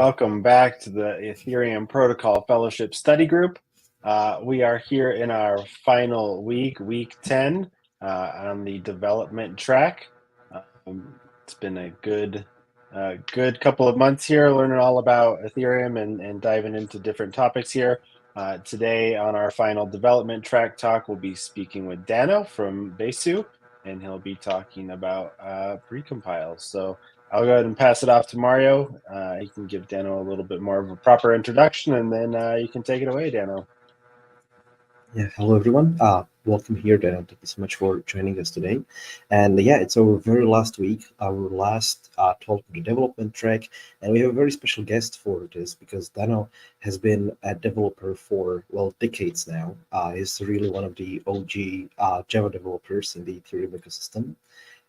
welcome back to the Ethereum Protocol Fellowship Study Group. We are here in our final week, week 10, on the development track. It's been a good couple of months here, learning all about Ethereum and diving into different topics here. Today on our final development track talk, we'll be speaking with Danno from Besu, and he'll be talking about precompiles. So I'll go ahead and pass it off to Mario. He can give Danno a little bit more of a proper introduction, and then you can take it away, Danno. Yeah, hello everyone. Welcome here, Danno. Thank you so much for joining us today. And yeah, it's our very last week, our last talk for the development track, and we have a very special guest for this because Danno has been a developer for, well, decades now. He's really one of the OG Java developers in the Ethereum ecosystem.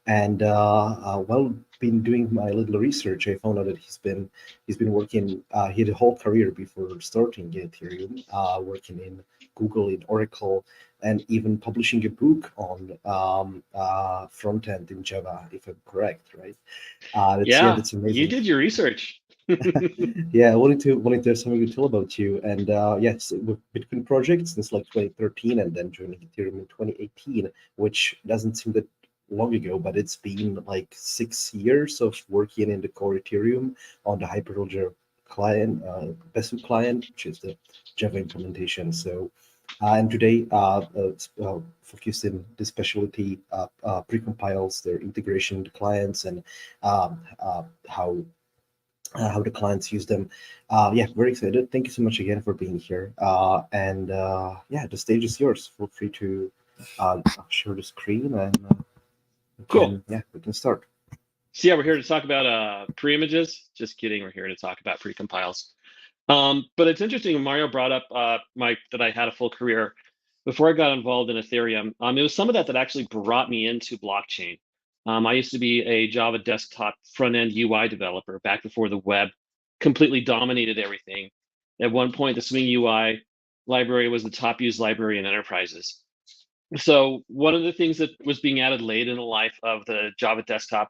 And while been doing my little research, I found out that he's been working. He had a whole career before starting Ethereum, working in Google, in Oracle, and even publishing a book on front end in Java, if I'm correct, right? That's amazing. You did your research. Yeah, I wanted to have something to tell about you. And yes, with Bitcoin project since like 2013, and then joining Ethereum in 2018, which doesn't seem that long ago, but it's been like 6 years of working in the core Ethereum on the Hyperledger client, Besu client, which is the Java implementation. So, and today, focused in the specialty precompiles, their integration into clients, and how the clients use them. Yeah, very excited. Thank you so much again for being here. Yeah, the stage is yours. Feel free to share the screen and. Cool. We can start. So yeah, we're here to talk about pre-images. Just kidding, we're here to talk about precompiles. But it's interesting, Mario brought up that I had a full career before I got involved in Ethereum. It was some of that actually brought me into blockchain. I used to be a Java desktop front-end UI developer back before the web completely dominated everything. At one point, the Swing UI library was the top used library in enterprises. So one of the things that was being added late in the life of the Java desktop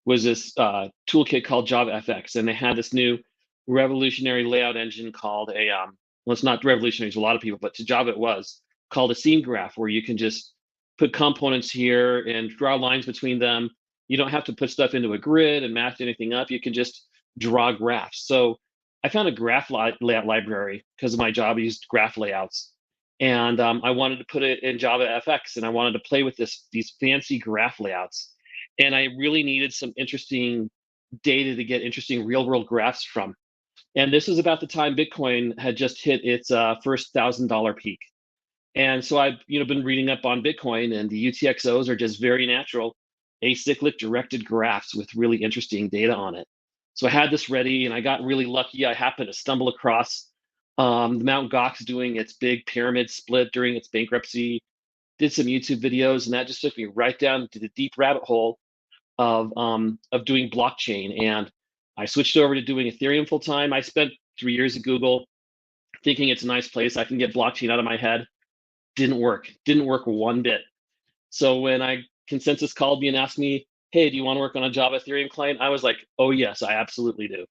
was this toolkit called JavaFX, and they had this new revolutionary layout engine called well, it's not revolutionary to a lot of people, but to Java it was, called a scene graph, where you can just put components here and draw lines between them. You don't have to put stuff into a grid and match anything up. You can just draw graphs. So I found a graph layout library because of my job. I used graph layouts. And I wanted to put it in JavaFX, and I wanted to play with these fancy graph layouts. And I really needed some interesting data to get interesting real-world graphs from. And this is about the time Bitcoin had just hit its first $1,000 peak. And so I've been reading up on Bitcoin, and the UTXOs are just very natural, acyclic directed graphs with really interesting data on it. So I had this ready, and I got really lucky. I happened to stumble across the Mt. Gox doing its big pyramid split during its bankruptcy, did some YouTube videos, and that just took me right down to the deep rabbit hole of doing blockchain. And I switched over to doing Ethereum full time. I spent 3 years at Google thinking it's a nice place. I can get blockchain out of my head. Didn't work one bit. So when Consensus called me and asked me, hey, do you want to work on a Java Ethereum client? I was like, oh yes, I absolutely do.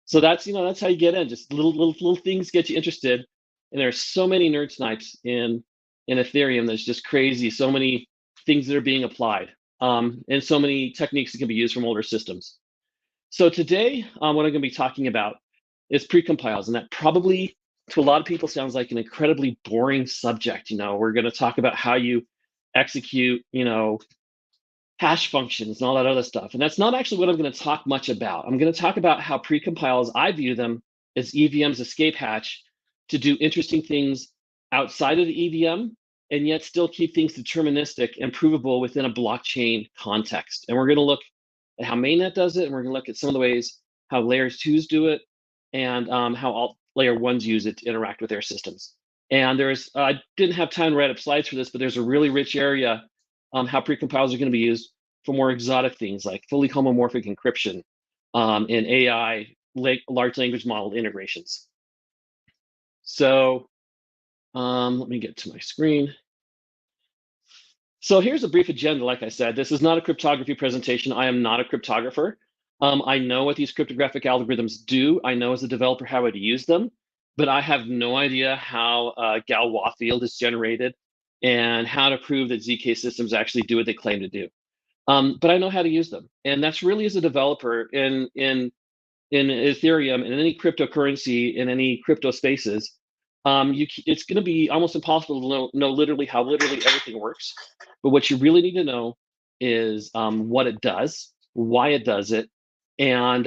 So that's how you get in. Just little things get you interested. And there's so many nerd snipes in Ethereum that's just crazy. So many things that are being applied, and so many techniques that can be used from older systems. So today, what I'm going to be talking about is precompiles, and that probably to a lot of people sounds like an incredibly boring subject. We're going to talk about how you execute, hash functions and all that other stuff. And that's not actually what I'm going to talk much about. I'm going to talk about how precompiles, I view them as EVM's escape hatch to do interesting things outside of the EVM, and yet still keep things deterministic and provable within a blockchain context. And we're going to look at how mainnet does it, and we're going to look at some of the ways how layers 2s do it, and how all layer 1s use it to interact with their systems. And I didn't have time to write up slides for this, but there's a really rich area how precompiles are going to be used for more exotic things like fully homomorphic encryption and AI, large language model integrations. So let me get to my screen. So here's a brief agenda. Like I said, this is not a cryptography presentation. I am not a cryptographer. I know what these cryptographic algorithms do. I know as a developer how to use them, but I have no idea how Galois field is generated and how to prove that ZK systems actually do what they claim to do. But I know how to use them, and that's really as a developer in Ethereum, in any cryptocurrency, in any crypto spaces. It's going to be almost impossible to know literally everything works. But what you really need to know is what it does, why it does it, and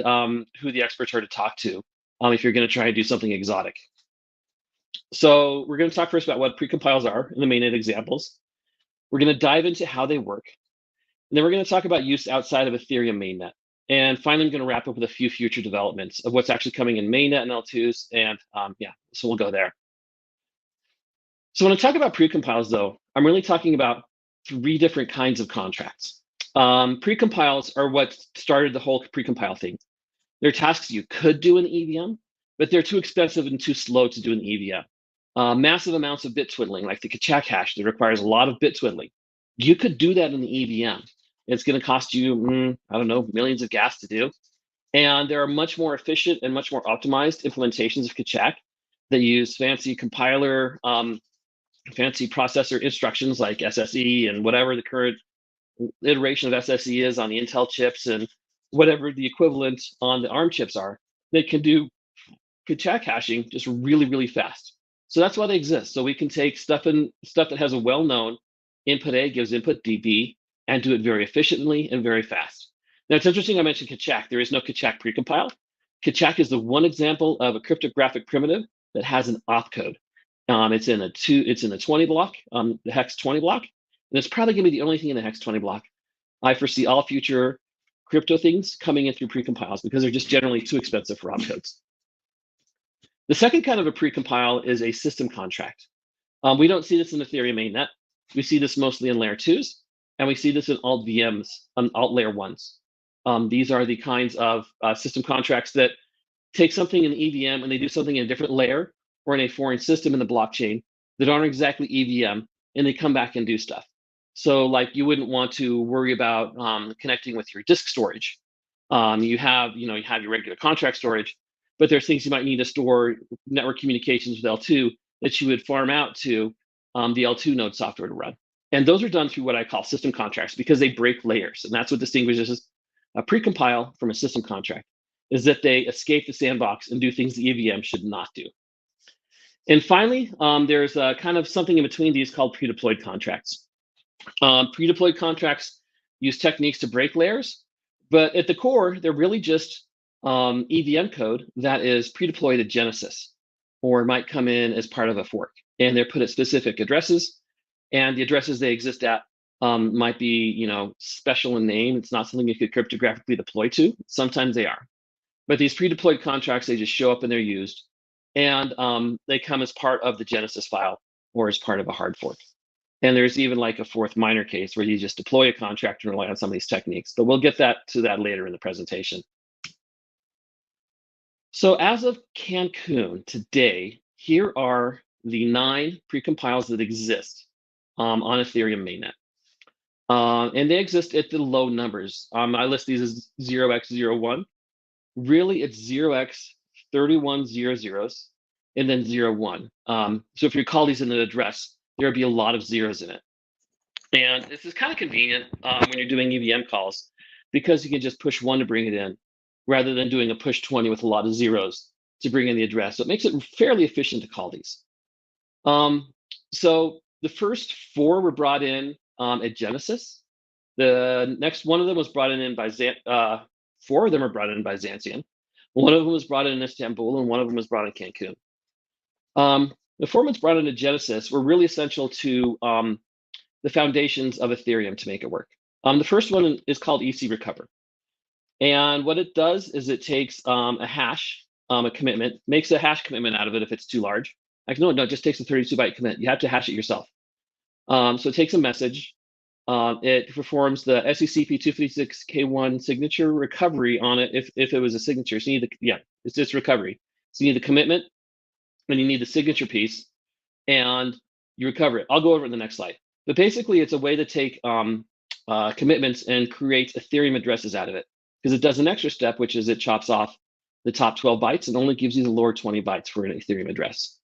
who the experts are to talk to if you're going to try and do something exotic. So we're going to talk first about what precompiles are in the mainnet examples. We're going to dive into how they work. And then we're going to talk about use outside of Ethereum mainnet. And finally, I'm going to wrap up with a few future developments of what's actually coming in mainnet and L2s. And yeah, so we'll go there. So when I talk about precompiles, though, I'm really talking about 3 different kinds of contracts. Precompiles are what started the whole precompile thing. They're tasks you could do in EVM, but they're too expensive and too slow to do in EVM. Massive amounts of bit twiddling, like the Kachak hash, that requires a lot of bit twiddling. You could do that in the EVM. It's going to cost you, I don't know, millions of gas to do. And there are much more efficient and much more optimized implementations of Kachak that use fancy compiler, fancy processor instructions like SSE and whatever the current iteration of SSE is on the Intel chips and whatever the equivalent on the ARM chips are. They can do Kachak hashing just really, really fast. So that's why they exist. So we can take stuff that has a well-known input A gives input DB and do it very efficiently and very fast. Now it's interesting I mentioned Kachak. There is no Kachak precompile. Kachak is the one example of a cryptographic primitive that has an opcode. It's in the 20 block, the hex 20 block, and it's probably going to be the only thing in the hex 20 block. I foresee all future crypto things coming in through precompiles because they're just generally too expensive for opcodes. The second kind of a precompile is a system contract. We don't see this in Ethereum mainnet. We see this mostly in layer 2s, and we see this in alt VMs, alt layer 1s. These are the kinds of system contracts that take something in EVM and they do something in a different layer or in a foreign system in the blockchain that aren't exactly EVM, and they come back and do stuff. So like you wouldn't want to worry about connecting with your disk storage. You have your regular contract storage, but there's things you might need to store network communications with L2 that you would farm out to the L2 node software to run. And those are done through what I call system contracts because they break layers. And that's what distinguishes a precompile from a system contract, is that they escape the sandbox and do things the EVM should not do. And finally, there's kind of something in between these called pre-deployed contracts. Pre-deployed contracts use techniques to break layers, but at the core, they're really just EVM code that is pre-deployed at Genesis, or might come in as part of a fork. And they're put at specific addresses, and the addresses they exist at might be special in name. It's not something you could cryptographically deploy to. Sometimes they are. But these pre-deployed contracts, they just show up and they're used. And they come as part of the Genesis file or as part of a hard fork. And there's even like a fourth minor case where you just deploy a contract and rely on some of these techniques. But we'll get to that later in the presentation. So as of Cancun today, here are the 9 precompiles that exist on Ethereum mainnet. And they exist at the low numbers. I list these as 0x01. Really, it's 0x 31 00s and then 01. So if you call these in an address, there would be a lot of zeros in it. And this is kind of convenient when you're doing EVM calls because you can just push 1 to bring it in rather than doing a push 20 with a lot of zeros to bring in the address. So it makes it fairly efficient to call these. So the first 4 were brought in at Genesis. The next one of them was brought in by 4 of them are brought in by Xanthian. One of them was brought in Istanbul, and one of them was brought in Cancun. The formats brought into Genesis were really essential to the foundations of Ethereum to make it work. The first one is called EC Recover. And what it does is it takes a hash, a commitment, makes a hash commitment out of it if it's too large. Like, no, it just takes a 32-byte commit. You have to hash it yourself. So it takes a message. It performs the SECP 256K1 signature recovery on it if it was a signature. So you need it's just recovery. So you need the commitment, and you need the signature piece, and you recover it. I'll go over it in the next slide. But basically, it's a way to take commitments and create Ethereum addresses out of it. because it does an extra step, which is it chops off the top 12 bytes and only gives you the lower 20 bytes for an Ethereum address.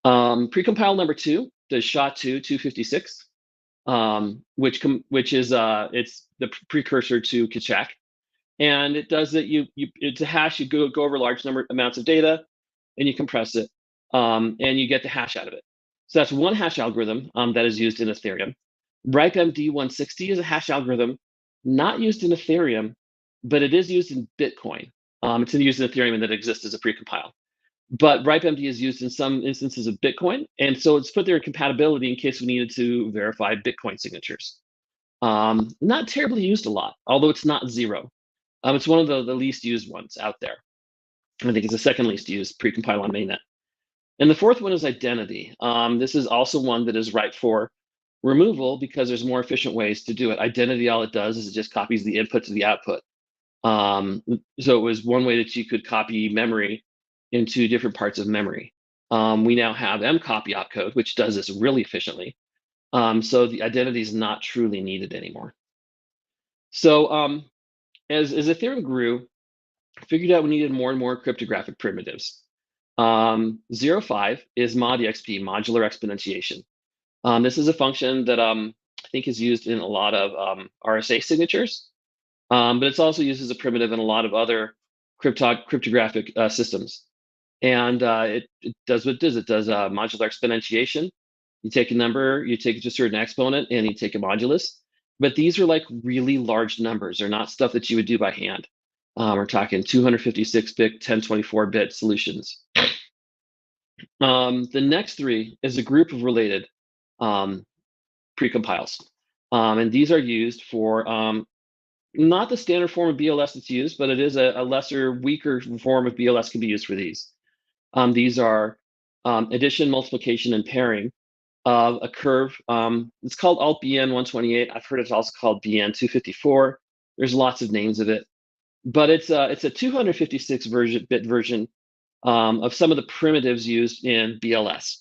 Precompile number 2 does SHA-2 256, which is it's the precursor to Kachak, and it does that. It's a hash. You go over large amounts of data, and you compress it, and you get the hash out of it. So that's one hash algorithm that is used in Ethereum. RipeMD 160 is a hash algorithm not used in Ethereum, but it is used in Bitcoin. It's used in Ethereum and that exists as a precompile. But RipeMD is used in some instances of Bitcoin, and so it's put there in compatibility in case we needed to verify Bitcoin signatures. Not terribly used a lot, although it's not zero. It's one of the least used ones out there. I think it's the second least used precompile on mainnet. And the fourth one is identity. This is also one that is ripe for removal because there's more efficient ways to do it. Identity, all it does is it just copies the input to the output. So it was one way that you could copy memory into different parts of memory. We now have mcopy opcode, which does this really efficiently. So the identity is not truly needed anymore. So as Ethereum grew, figured out we needed more and more cryptographic primitives. 0.5 is modexp, modular exponentiation. This is a function that I think is used in a lot of RSA signatures, but it's also used as a primitive in a lot of other cryptographic systems. And it does what it does. It does modular exponentiation. You take a number, you take just a certain exponent, and you take a modulus. But these are like really large numbers. They're not stuff that you would do by hand. We're talking 256-bit, 1024-bit solutions. The next three is a group of related precompiles. And these are used for not the standard form of BLS that's used, but it is a lesser, weaker form of BLS can be used for these. These are addition, multiplication, and pairing of a curve. It's called alt BN 128. I've heard it's also called BN 254. There's lots of names of it, but it's a 256-bit version of some of the primitives used in BLS.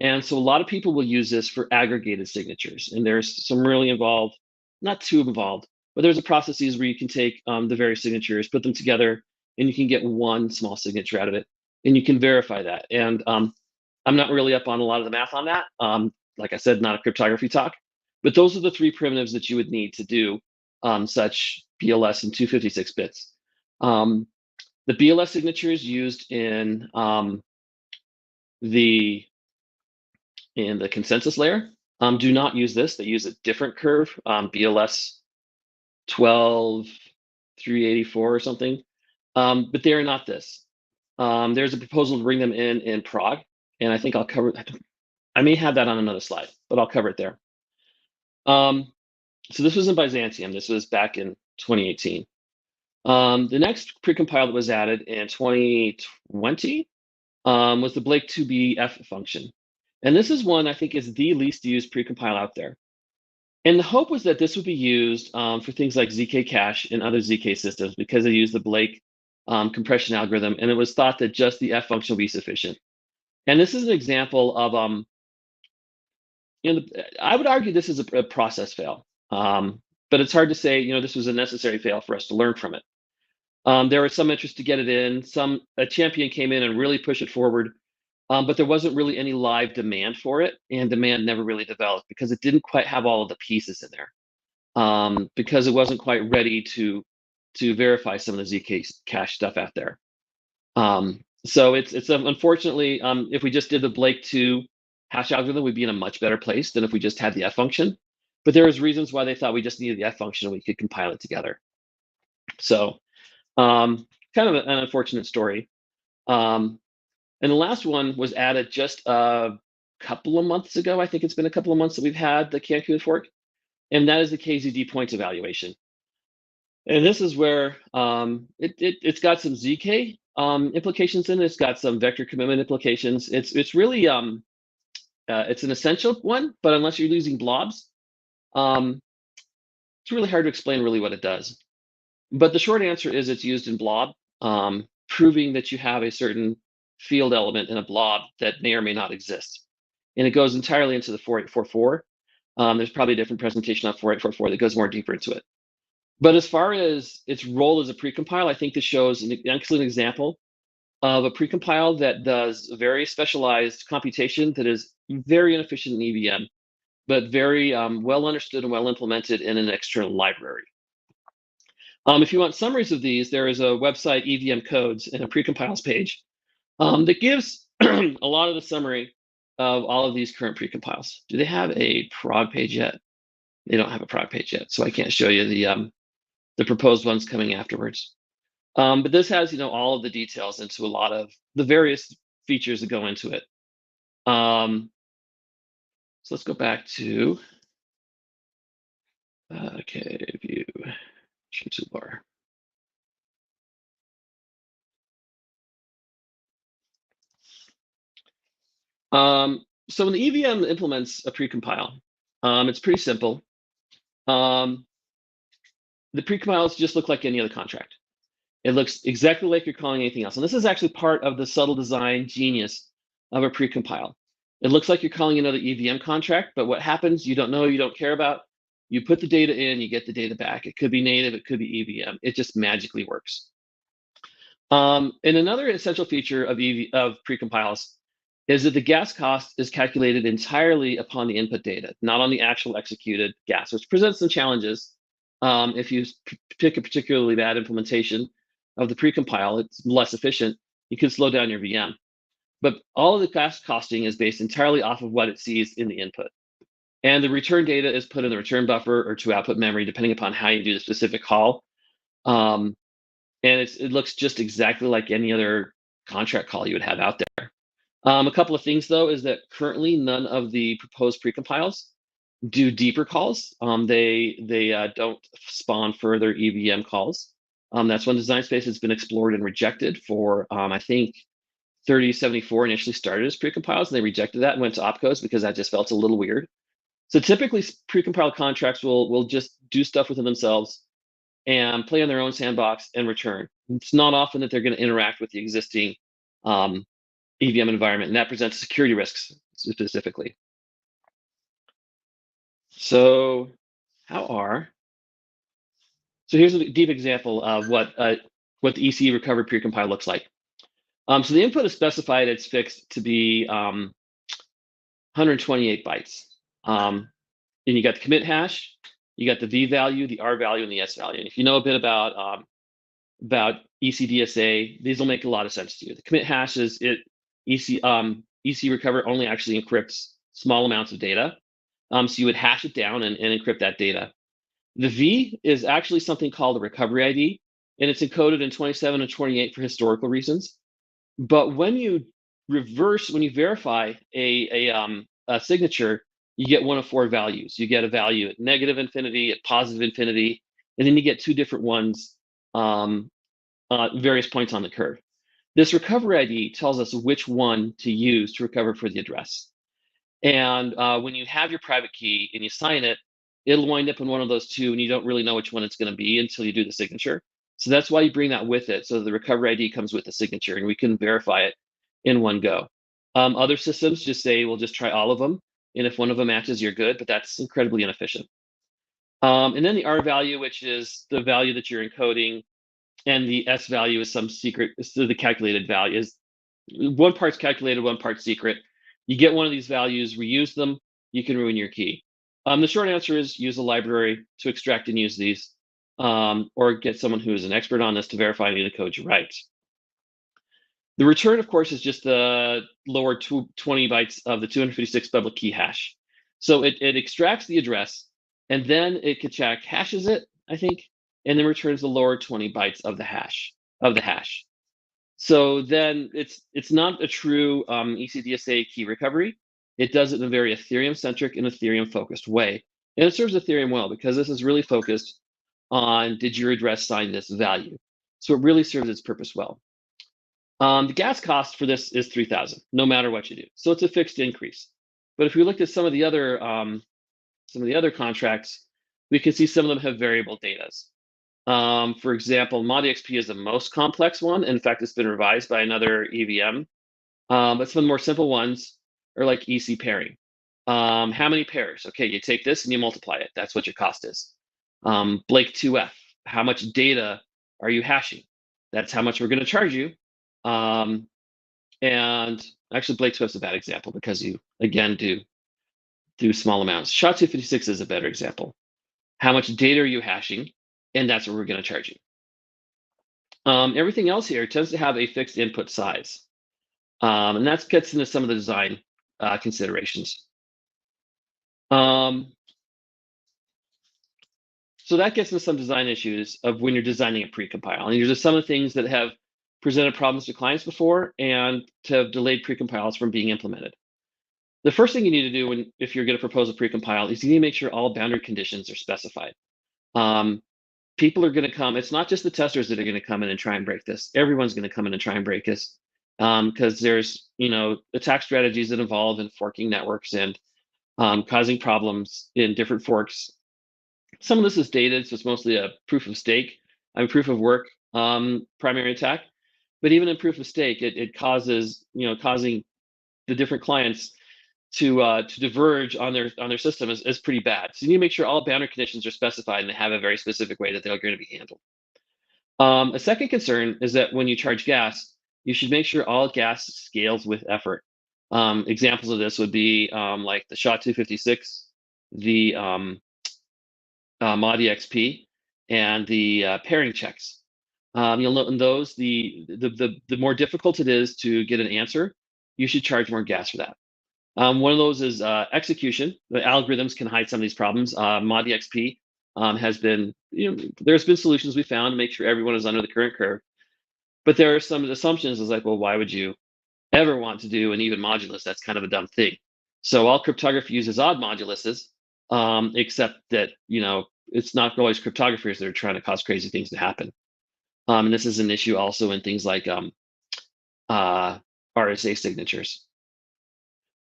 And so a lot of people will use this for aggregated signatures. And there's some really involved, not too involved, but there's a processes where you can take the various signatures, put them together, and you can get one small signature out of it. And you can verify that. And I'm not really up on a lot of the math on that. Like I said, not a cryptography talk, but those are the three primitives that you would need to do such BLS in 256 bits. The BLS signatures used in the consensus layer do not use this. They use a different curve, BLS 12384 or something, but they are not this. There's a proposal to bring them in Prague, and I think I'll cover. I may have that on another slide, but I'll cover it there. So this was in Byzantium. This was back in 2018. The next precompile that was added in 2020 was the Blake 2BF function. And this is one I think is the least used precompile out there. And the hope was that this would be used for things like ZK cache and other ZK systems because they use the Blake compression algorithm, and it was thought that just the F function will be sufficient. And this is an example of, I would argue this is a process fail, but it's hard to say, this was a necessary fail for us to learn from it. There was some interest to get it in. A champion came in and really pushed it forward, but there wasn't really any live demand for it, and demand never really developed because it didn't quite have all of the pieces in there, because it wasn't quite ready to verify some of the ZK cache stuff out there. So it's unfortunately, if we just did the Blake 2 hash algorithm, we'd be in a much better place than if we just had the F function. But there was reasons why they thought we just needed the F function and we could compile it together. So kind of an unfortunate story. And the last one was added just a couple of months ago. I think it's been a couple of months that we've had the Cancun fork, and that is the KZD points evaluation. And this is where it's got some ZK implications in it. It's got some vector commitment implications. It's really it's an essential one, but unless you're using blobs, it's really hard to explain really what it does. But the short answer is it's used in blob, proving that you have a certain field element in a blob that may or may not exist. And it goes entirely into the 4844. There's probably a different presentation on 4844 that goes more deeper into it. But as far as its role as a precompile, I think this shows an excellent example of a precompile that does very specialized computation that is very inefficient in EVM, but very well understood and well implemented in an external library. If you want summaries of these, there is a website, EVM Codes, and a precompiles page that gives a lot of the summary of all of these current precompiles. Do they have a prog page yet? They don't have a prog page yet, so I can't show you the proposed ones coming afterwards. But this has, all of the details into a lot of the various features that go into it. So let's go back to view toolbar. So when the EVM implements a precompile, it's pretty simple. The precompiles just look like any other contract. It looks exactly like you're calling anything else. And this is actually part of the subtle design genius of a precompile. It looks like you're calling another EVM contract, but what happens, you don't know, you don't care about. You put the data in, you get the data back. It could be native, it could be EVM. It just magically works. And another essential feature of precompiles is that the gas cost is calculated entirely upon the input data, not on the actual executed gas, which presents some challenges. If you pick a particularly bad implementation of the precompile, it's less efficient, you can slow down your VM. But all of the gas costing is based entirely off of what it sees in the input. And the return data is put in the return buffer or to output memory, depending upon how you do the specific call. And it looks just exactly like any other contract call you would have out there. A couple of things, though, is that currently none of the proposed precompiles do deeper calls. They don't spawn further EVM calls. That's when design space has been explored and rejected for, I think, 3074 initially started as precompiles, and they rejected that and went to opcos because that just felt a little weird. So typically, precompiled contracts will just do stuff within themselves and play on their own sandbox and return. It's not often that they're going to interact with the existing EVM environment, and that presents security risks specifically. So here's a deep example of what the EC recovered precompile looks like. So the input is specified, it's fixed to be 128 bytes. And you got the commit hash, you got the V value, the R value, and the S value. And if you know a bit about ECDSA, these will make a lot of sense to you. The commit hash is EC recover only actually encrypts small amounts of data. So you would hash it down and encrypt that data. The V is actually something called a recovery ID, and it's encoded in 27 and 28 for historical reasons. But when you verify a signature, you get one of four values. You get a value at negative infinity, at positive infinity, and then you get two different ones various points on the curve. This recovery ID tells us which one to use to recover for the address. And when you have your private key and you sign it, it'll wind up in one of those two, and you don't really know which one it's going to be until you do the signature. So that's why you bring that with it. So the recovery ID comes with the signature, and we can verify it in one go. Other systems just say, we'll just try all of them. And if one of them matches, you're good, but that's incredibly inefficient. And then the R value, which is the value that you're encoding, and the S value is some secret. So the calculated value is one part's calculated, one part's secret. You get one of these values, reuse them, you can ruin your key. The short answer is use a library to extract and use these, or get someone who is an expert on this to verify any of the code you write. The return, of course, is just the lower 20 bytes of the 256 public key hash. So it extracts the address, and then it hashes it, I think, and then returns the lower 20 bytes of the hash. So then it's not a true ECDSA key recovery. It does it in a very Ethereum-centric and Ethereum-focused way. And it serves Ethereum well because this is really focused on, did your address sign this value? So it really serves its purpose well. The gas cost for this is 3,000, no matter what you do. So it's a fixed increase. But if we look at some of the other contracts, we can see some of them have variable datas. For example, ModXP is the most complex one. In fact, it's been revised by another EVM. But some of the more simple ones are like EC pairing. How many pairs? Okay, you take this and you multiply it. That's what your cost is. Blake 2F. how much data are you hashing? That's how much we're going to charge you. And actually, Blake Swift's a bad example because you, again, do small amounts. SHA-256 is a better example. How much data are you hashing? And that's what we're going to charge you. Everything else here tends to have a fixed input size. And that gets into some of the design considerations. So that gets into some design issues of when you're designing a precompile. And these are some of the things that have presented problems to clients before and to have delayed precompiles from being implemented. The first thing you need to do if you're going to propose a precompile is you need to make sure all boundary conditions are specified. People are going to come. It's not just the testers that are going to come in and try and break this. Everyone's going to come in and try and break this because there's attack strategies that involve in forking networks and causing problems in different forks. Some of this is dated, so it's mostly a proof of stake, proof of work primary attack. But even in proof of stake, it causes causing the different clients to diverge on their system is pretty bad. So you need to make sure all boundary conditions are specified and they have a very specific way that they're going to be handled. A second concern is that when you charge gas, you should make sure all gas scales with effort. Examples of this would be like the SHA-256, the ModEXP, and the pairing checks. You'll note in those, the more difficult it is to get an answer, you should charge more gas for that. One of those is execution. The algorithms can hide some of these problems. ModEXP has been, there's been solutions we found to make sure everyone is under the current curve. But there are some assumptions is like, well, why would you ever want to do an even modulus? That's kind of a dumb thing. So all cryptography uses odd moduluses, except that, it's not always cryptographers that are trying to cause crazy things to happen. And this is an issue also in things like RSA signatures.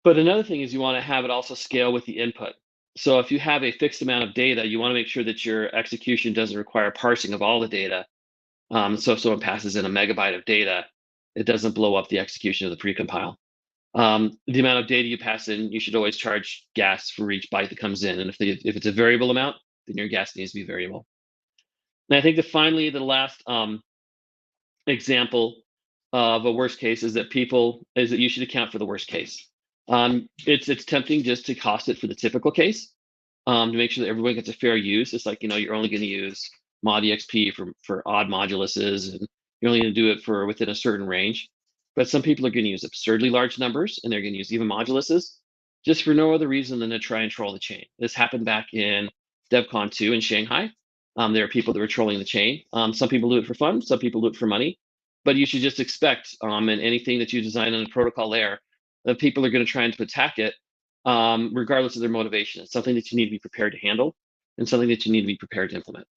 But another thing is you want to have it also scale with the input. So if you have a fixed amount of data, you want to make sure that your execution doesn't require parsing of all the data. So if someone passes in a megabyte of data, it doesn't blow up the execution of the precompile. The amount of data you pass in, you should always charge gas for each byte that comes in. And if it's a variable amount, then your gas needs to be variable. And I think that finally, the last example of a worst case is that you should account for the worst case. It's tempting just to cost it for the typical case to make sure that everyone gets a fair use. It's like, you're only going to use ModEXP for odd moduluses, and you're only going to do it for within a certain range. But some people are going to use absurdly large numbers, and they're going to use even moduluses just for no other reason than to try and troll the chain. This happened back in DevCon 2 in Shanghai. There are people that were trolling the chain. Some people do it for fun, some people do it for money. But you should just expect in anything that you design on a protocol layer, that people are going to try and attack it regardless of their motivation. It's something that you need to be prepared to handle and something that you need to be prepared to implement.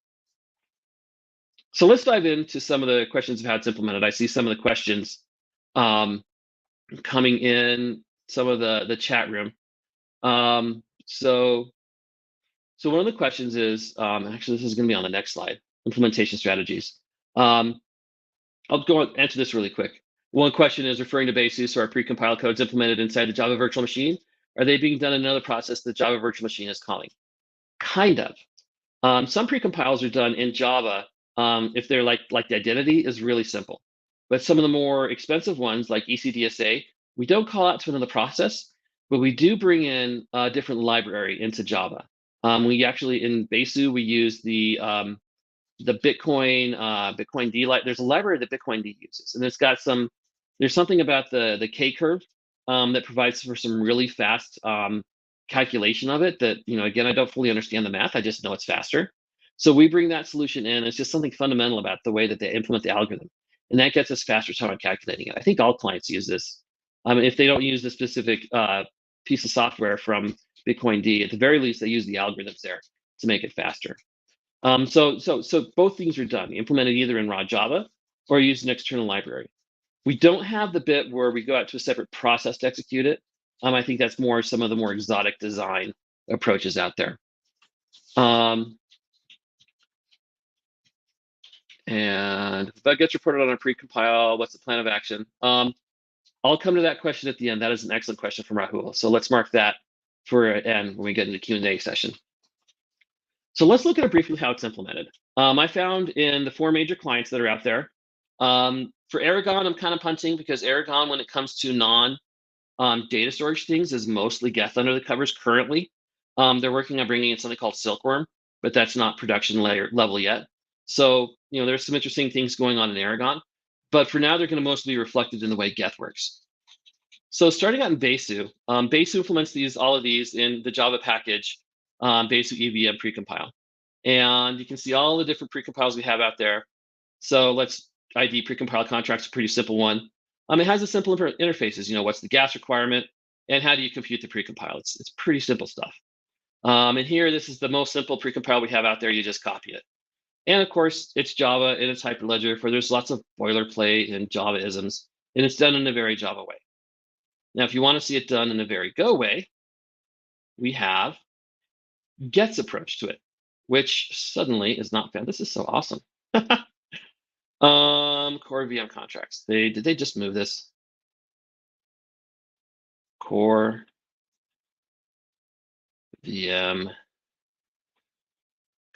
So let's dive into some of the questions of how it's implemented. I see some of the questions coming in some of the chat room. So one of the questions is, actually, this is going to be on the next slide, implementation strategies. I'll go and answer this really quick. One question is referring to bases, or our precompiled codes implemented inside the Java virtual machine. Are they being done in another process the Java virtual machine is calling? Kind of. Some precompiles are done in Java if they're like the identity is really simple. But some of the more expensive ones, like ECDSA, we don't call out to another process, but we do bring in a different library into Java. We actually, in Besu, we use the Bitcoin D library. There's a library that Bitcoin D uses, and there's something about the K curve that provides for some really fast calculation of it that, again, I don't fully understand the math. I just know it's faster. So we bring that solution in. It's just something fundamental about the way that they implement the algorithm. And that gets us faster time on calculating it. I think all clients use this. If they don't use the specific piece of software from Bitcoin D, at the very least, they use the algorithms there to make it faster. So both things are done, implemented either in raw Java or use an external library. We don't have the bit where we go out to a separate process to execute it. I think that's more some of the more exotic design approaches out there. And if that gets reported on a precompile, what's the plan of action? I'll come to that question at the end. That is an excellent question from Rahul. So let's mark that for an end when we get into the Q&A session. So let's look at it briefly how it's implemented. I found in the 4 major clients that are out there, for Aragon, I'm kind of punting because Aragon, when it comes to data storage things, is mostly Geth under the covers currently. They're working on bringing in something called Silkworm, but that's not production level yet. So, there's some interesting things going on in Aragon, but for now, they're going to mostly be reflected in the way Geth works. So starting out in Besu, Besu implements all of these in the Java package, Besu EVM precompile. And you can see all the different precompiles we have out there. So let's ID precompile contracts, a pretty simple one. It has a simple interfaces, what's the gas requirement and how do you compute the precompile? It's pretty simple stuff. And here, this is the most simple precompile we have out there. You just copy it. And of course, it's Java and it's Hyperledger, for there's lots of boilerplate and Java isms, and it's done in a very Java way. Now, if you want to see it done in a very Go way, we have Get's approach to it, which suddenly is not found. This is so awesome. Core VM contracts. Did they just move this? Core VM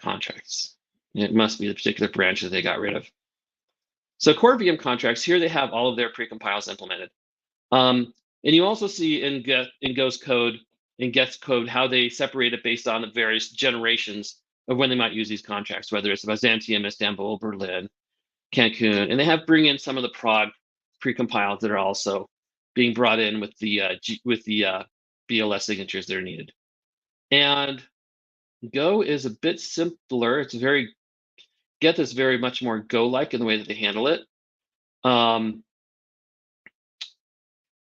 contracts. It must be the particular branch that they got rid of. So core VM contracts, here they have all of their precompiles implemented. And you also see in Go's code, in Get's code, how they separate it based on the various generations of when they might use these contracts, whether it's Byzantium, Istanbul, Berlin, Cancun, and they have bring in some of the Prague precompiles that are also being brought in with the BLS signatures that are needed. And Go is a bit simpler. It's Get is very much more Go-like in the way that they handle it.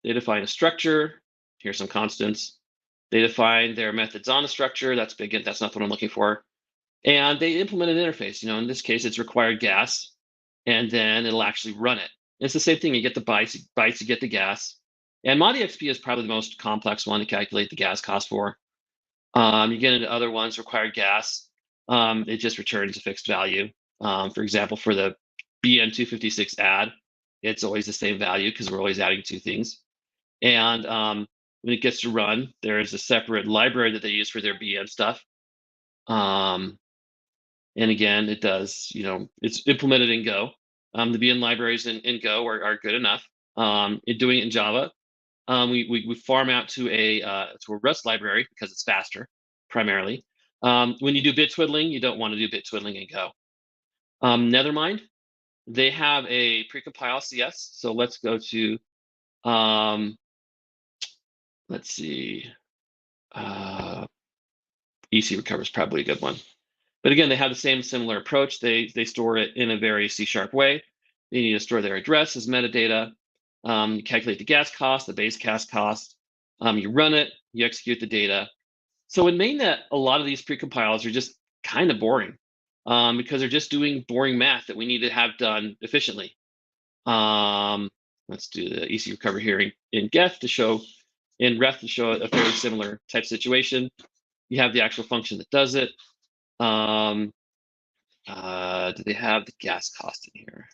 They define a structure. Here's some constants. They define their methods on a structure. That's big. That's not what I'm looking for. And they implement an interface. In this case, it's required gas, and then it'll actually run it. It's the same thing. You get the bytes, you get the gas. And ModiXP is probably the most complex one to calculate the gas cost for. You get into other ones, required gas. It just returns a fixed value. For example, for the BN256 add, it's always the same value because we're always adding 2 things. And when it gets to run, there is a separate library that they use for their BN stuff. And again, it does, it's implemented in Go. The BN libraries in Go are good enough. In doing it in Java, we farm out to a Rust library because it's faster, primarily. When you do bit twiddling, you don't want to do bit twiddling in Go. Nethermind, they have a precompile CS. So let's go to, let's see, EC recover is probably a good one. But again, they have the same similar approach. They store it in a very C# way. They need to store their address as metadata. You calculate the gas cost, the base gas cost. You run it, you execute the data. So in mainnet, a lot of these precompiles are just kind of boring because they're just doing boring math that we need to have done efficiently. Let's do the EC recover here in Geth to show, in Ref to show a fairly similar type situation. You have the actual function that does it. Do they have the gas cost in here?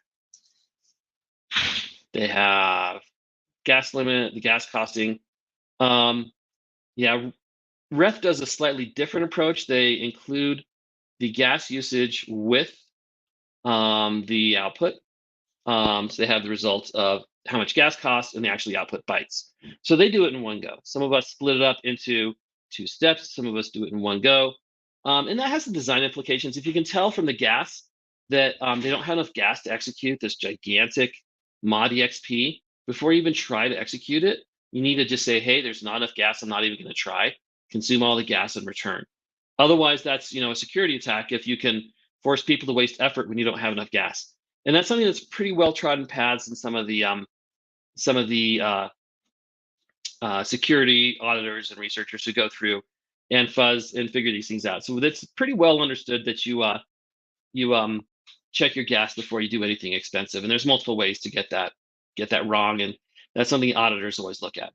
They have gas limit, the gas costing. Yeah, Ref does a slightly different approach. They include the gas usage with the output. So they have the results of how much gas costs and they actually output bytes. So they do it in one go. Some of us split it up into 2 steps. Some of us do it in one go. And that has some design implications. If you can tell from the gas that they don't have enough gas to execute this gigantic ModiXP, before you even try to execute it, you need to just say, hey, there's not enough gas. I'm not even going to try. Consume all the gas and return. Otherwise, that's a security attack if you can force people to waste effort when you don't have enough gas. And that's something that's pretty well trodden paths in some of the security auditors and researchers who go through and fuzz and figure these things out. So it's pretty well understood that you check your gas before you do anything expensive. And there's multiple ways to get that wrong, and that's something auditors always look at.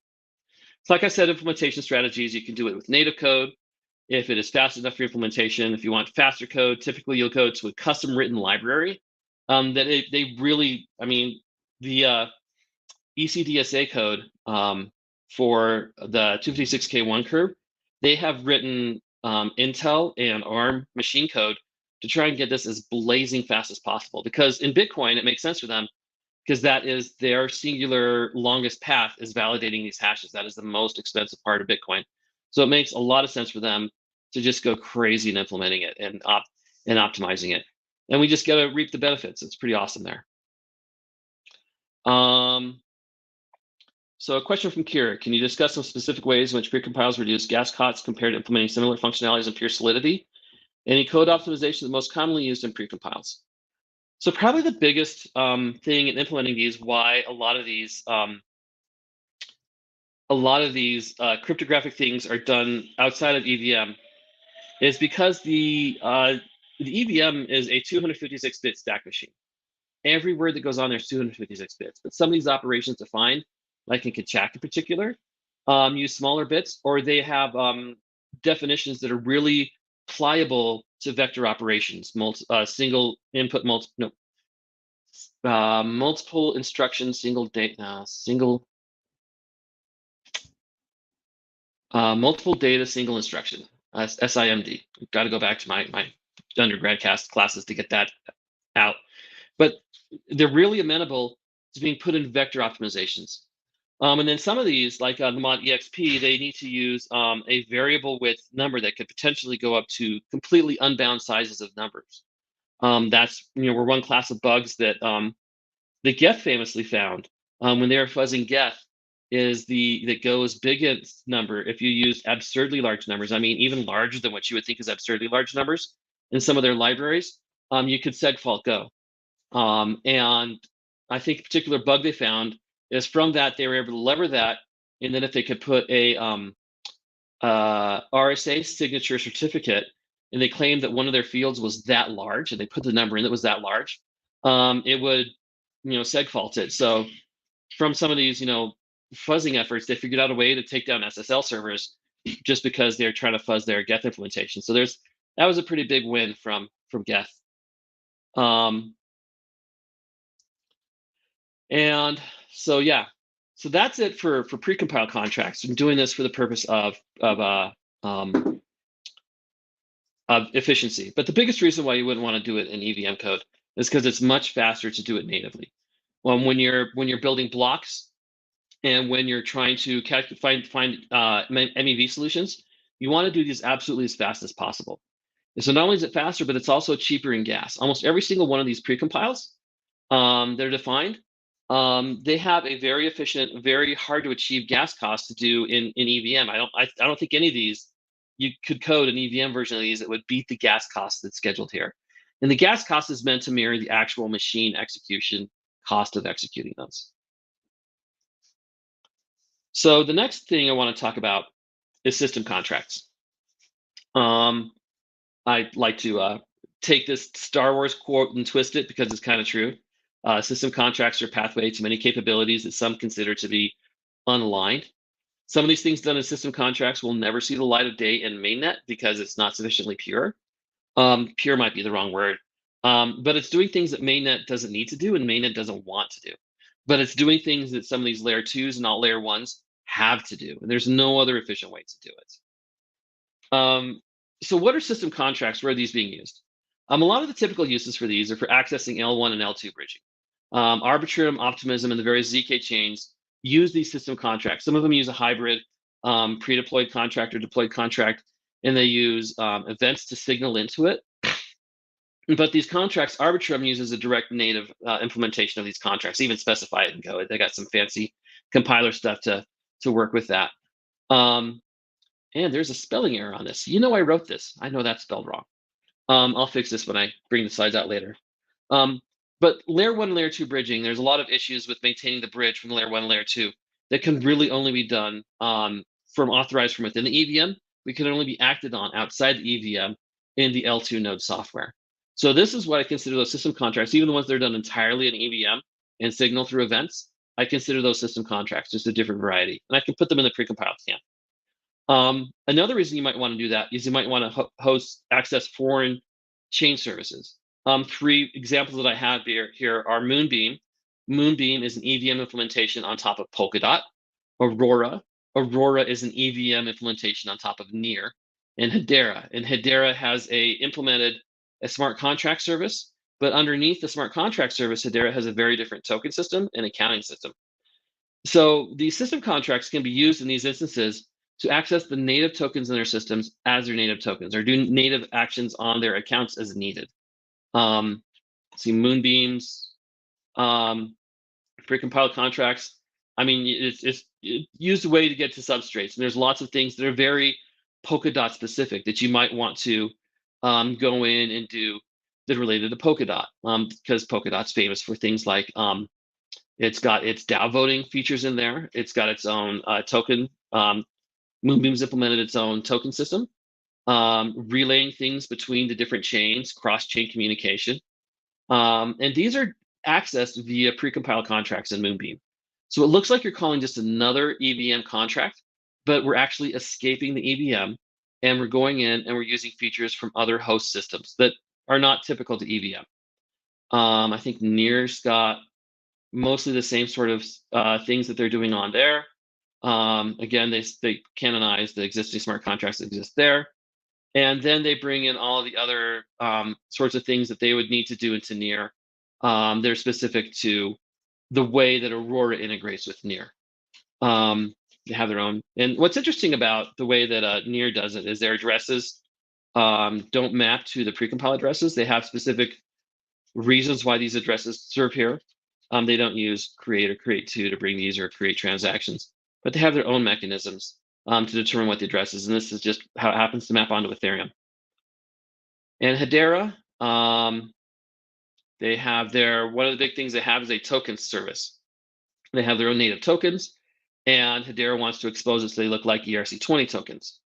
So like I said, implementation strategies, you can do it with native code if it is fast enough for implementation. If you want faster code, typically you'll go to a custom written library that they really, the ECDSA code for the 256K1 curve, they have written Intel and ARM machine code to try and get this as blazing fast as possible. Because in Bitcoin, it makes sense for them because that is their singular longest path is validating these hashes. That is the most expensive part of Bitcoin. So it makes a lot of sense for them to just go crazy in implementing it and optimizing it. And we just got to reap the benefits. It's pretty awesome there. So a question from Kira. Can you discuss some specific ways in which precompiles reduce gas costs compared to implementing similar functionalities in pure Solidity? Any code optimization that most commonly used in precompiles? So probably the biggest thing in implementing these, why a lot of these cryptographic things are done outside of EVM, is because the EVM is a 256-bit stack machine. Every word that goes on there is 256 bits. But some of these operations defined, like in Kachak in particular, use smaller bits, or they have definitions that are really pliable to vector operations, single input, multiple instructions, multiple data, single instruction, SIMD. Got to go back to my undergrad classes to get that out. But they're really amenable to being put in vector optimizations. And then some of these, like the mod EXP, they need to use a variable width number that could potentially go up to completely unbound sizes of numbers. That's were one class of bugs that Geth famously found when they were fuzzing Geth, is that goes biggest number if you use absurdly large numbers. I mean, even larger than what you would think is absurdly large numbers in some of their libraries. You could segfault Go. And I think a particular bug they found is from that they were able to lever that, and then if they could put a RSA signature certificate, and they claimed that one of their fields was that large, and they put the number in that was that large, it would segfault it. So from some of these fuzzing efforts, they figured out a way to take down SSL servers just because they're trying to fuzz their Geth implementation. So that was a pretty big win from Geth. And so so that's it for precompile contracts. I'm doing this for the purpose of efficiency. But the biggest reason why you wouldn't want to do it in EVM code is because it's much faster to do it natively. When you're building blocks and when you're trying to find MEV solutions, you want to do these absolutely as fast as possible. And so not only is it faster, but it's also cheaper in gas. Almost every single one of these precompiles, they're defined. They have a very efficient, very hard to achieve gas cost to do in EVM. I don't think any of these you could code an EVM version of these that would beat the gas cost that's scheduled here. And the gas cost is meant to mirror the actual machine execution cost of executing those. So the next thing I want to talk about is system contracts. I'd like to take this Star Wars quote and twist it because it's kind of true. System contracts are a pathway to many capabilities that some consider to be unaligned. Some of these things done in system contracts will never see the light of day in mainnet because it's not sufficiently pure. Pure might be the wrong word, but it's doing things that mainnet doesn't need to do and mainnet doesn't want to do. But it's doing things that some of these layer 2s and not layer 1s have to do, and there's no other efficient way to do it. So what are system contracts? Where are these being used? A lot of the typical uses for these are for accessing L1 and L2 bridging. Arbitrum, Optimism, and the various ZK chains use these system contracts. Some of them use a hybrid pre-deployed contract or deployed contract, and they use events to signal into it. But these contracts, Arbitrum uses a direct native implementation of these contracts, even specify it in Go. They got some fancy compiler stuff to work with that. And there's a spelling error on this. I wrote this. I know that's spelled wrong. I'll fix this when I bring the slides out later. But layer 1 and layer 2 bridging, there's a lot of issues with maintaining the bridge from layer 1 and layer 2 that can really only be done from authorized from within the EVM. We can only be acted on outside the EVM in the L2 node software. So this is what I consider those system contracts, even the ones that are done entirely in EVM and signal through events. I consider those system contracts, just a different variety. And I can put them in the precompiled camp. Another reason you might want to do that is you might want to access foreign chain services. 3 examples that I have here are Moonbeam. Moonbeam is an EVM implementation on top of Polkadot. Aurora. Aurora is an EVM implementation on top of Near. And Hedera. And Hedera has a implemented a smart contract service, but underneath the smart contract service, Hedera has a very different token system and accounting system. So these system contracts can be used in these instances to access the native tokens in their systems as their native tokens, or do native actions on their accounts as needed. See Moonbeams, precompiled contracts. I mean, it's used a way to get to substrates, and there's lots of things that are very Polkadot specific that you might want to go in and do that are related to Polkadot, because Polkadot's famous for things like it's got its DAO voting features in there. It's got its own token. Moonbeam's implemented its own token system, relaying things between the different chains, cross-chain communication. And these are accessed via precompiled contracts in Moonbeam. So it looks like you're calling just another EVM contract, but we're actually escaping the EVM, and we're going in and we're using features from other host systems that are not typical to EVM. I think Near's got mostly the same sort of things that they're doing on there. Again, they canonize the existing smart contracts that exist there. And then they bring in all the other sorts of things that they would need to do into Near. They're specific to the way that Aurora integrates with Near. They have their own. And what's interesting about the way that Near does it is their addresses don't map to the precompiled addresses. They have specific reasons why these addresses serve here. They don't use create or create2 to bring these or create transactions, but they have their own mechanisms to determine what the address is. And this is just how it happens to map onto Ethereum. And Hedera, they have one of the big things they have is a token service. They have their own native tokens, and Hedera wants to expose it so they look like ERC20 tokens.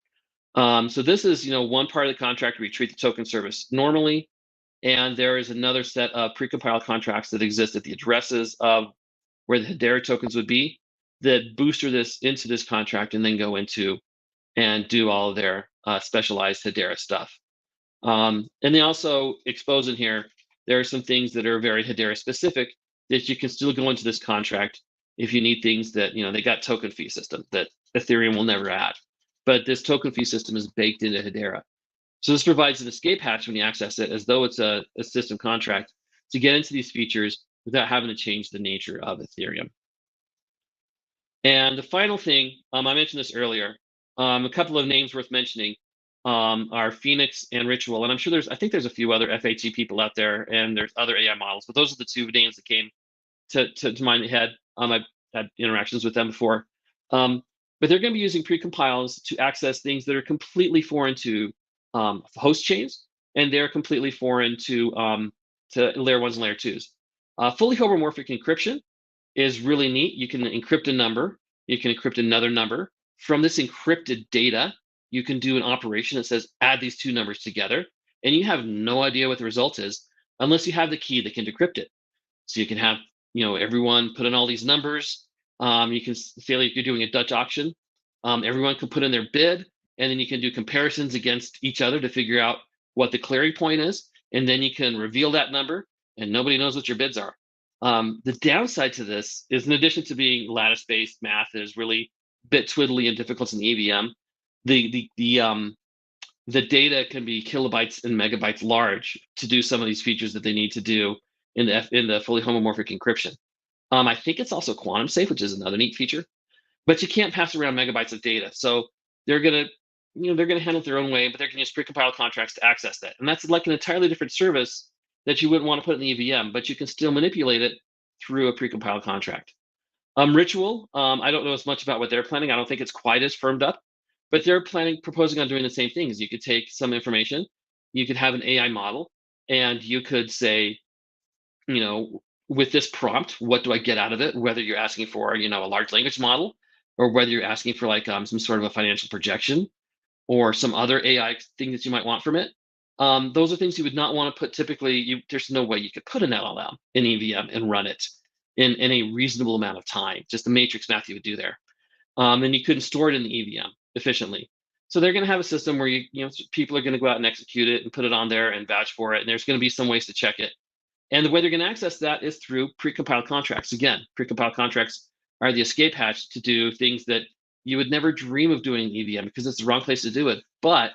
So this is, one part of the contract where you treat the token service normally, and there is another set of precompiled contracts that exist at the addresses of where the Hedera tokens would be that booster this into this contract and then go into and do all of their specialized Hedera stuff. And they also expose in here, there are some things that are very Hedera specific that you can still go into this contract if you need things that, they got token fee system that Ethereum will never add. But this token fee system is baked into Hedera. So this provides an escape hatch when you access it as though it's a system contract to get into these features without having to change the nature of Ethereum. And the final thing, I mentioned this earlier, a couple of names worth mentioning are Phoenix and Ritual. And I'm sure I think there's a few other FHE people out there, and there's other AI models, but those are the two names that came to my head. I've had interactions with them before. But they're going to be using precompiles to access things that are completely foreign to host chains, and they're completely foreign to layer 1s and layer 2s. Fully homomorphic encryption is really neat. You can encrypt a number, you can encrypt another number. From this encrypted data, you can do an operation that says add these two numbers together, and you have no idea what the result is unless you have the key that can decrypt it. So you can have everyone put in all these numbers. You can say like you're doing a Dutch auction. Everyone can put in their bid, and then you can do comparisons against each other to figure out what the clearing point is, and then you can reveal that number, and nobody knows what your bids are. The downside to this is, in addition to being lattice-based math that is really bit twiddly and difficult in EVM, the data can be kilobytes and megabytes large to do some of these features that they need to do in the fully homomorphic encryption. I think it's also quantum safe, which is another neat feature, but you can't pass around megabytes of data. So they're gonna handle it their own way, but they're gonna use precompiled contracts to access that, and that's like an entirely different service that you wouldn't want to put in the EVM, but you can still manipulate it through a precompiled contract. Ritual, I don't know as much about what they're planning. I don't think it's quite as firmed up, but they're proposing on doing the same things. You could take some information, you could have an AI model, and you could say, with this prompt, what do I get out of it? Whether you're asking for, a large language model, or whether you're asking for like some sort of a financial projection or some other AI thing that you might want from it. Those are things you would not want to put typically. There's no way you could put an LLM in EVM and run it in a reasonable amount of time, just the matrix math you would do there. And you couldn't store it in the EVM efficiently. So they're going to have a system where people are going to go out and execute it and put it on there and vouch for it. And there's going to be some ways to check it. And the way they're going to access that is through precompiled contracts. Again, precompiled contracts are the escape hatch to do things that you would never dream of doing in EVM because it's the wrong place to do it. But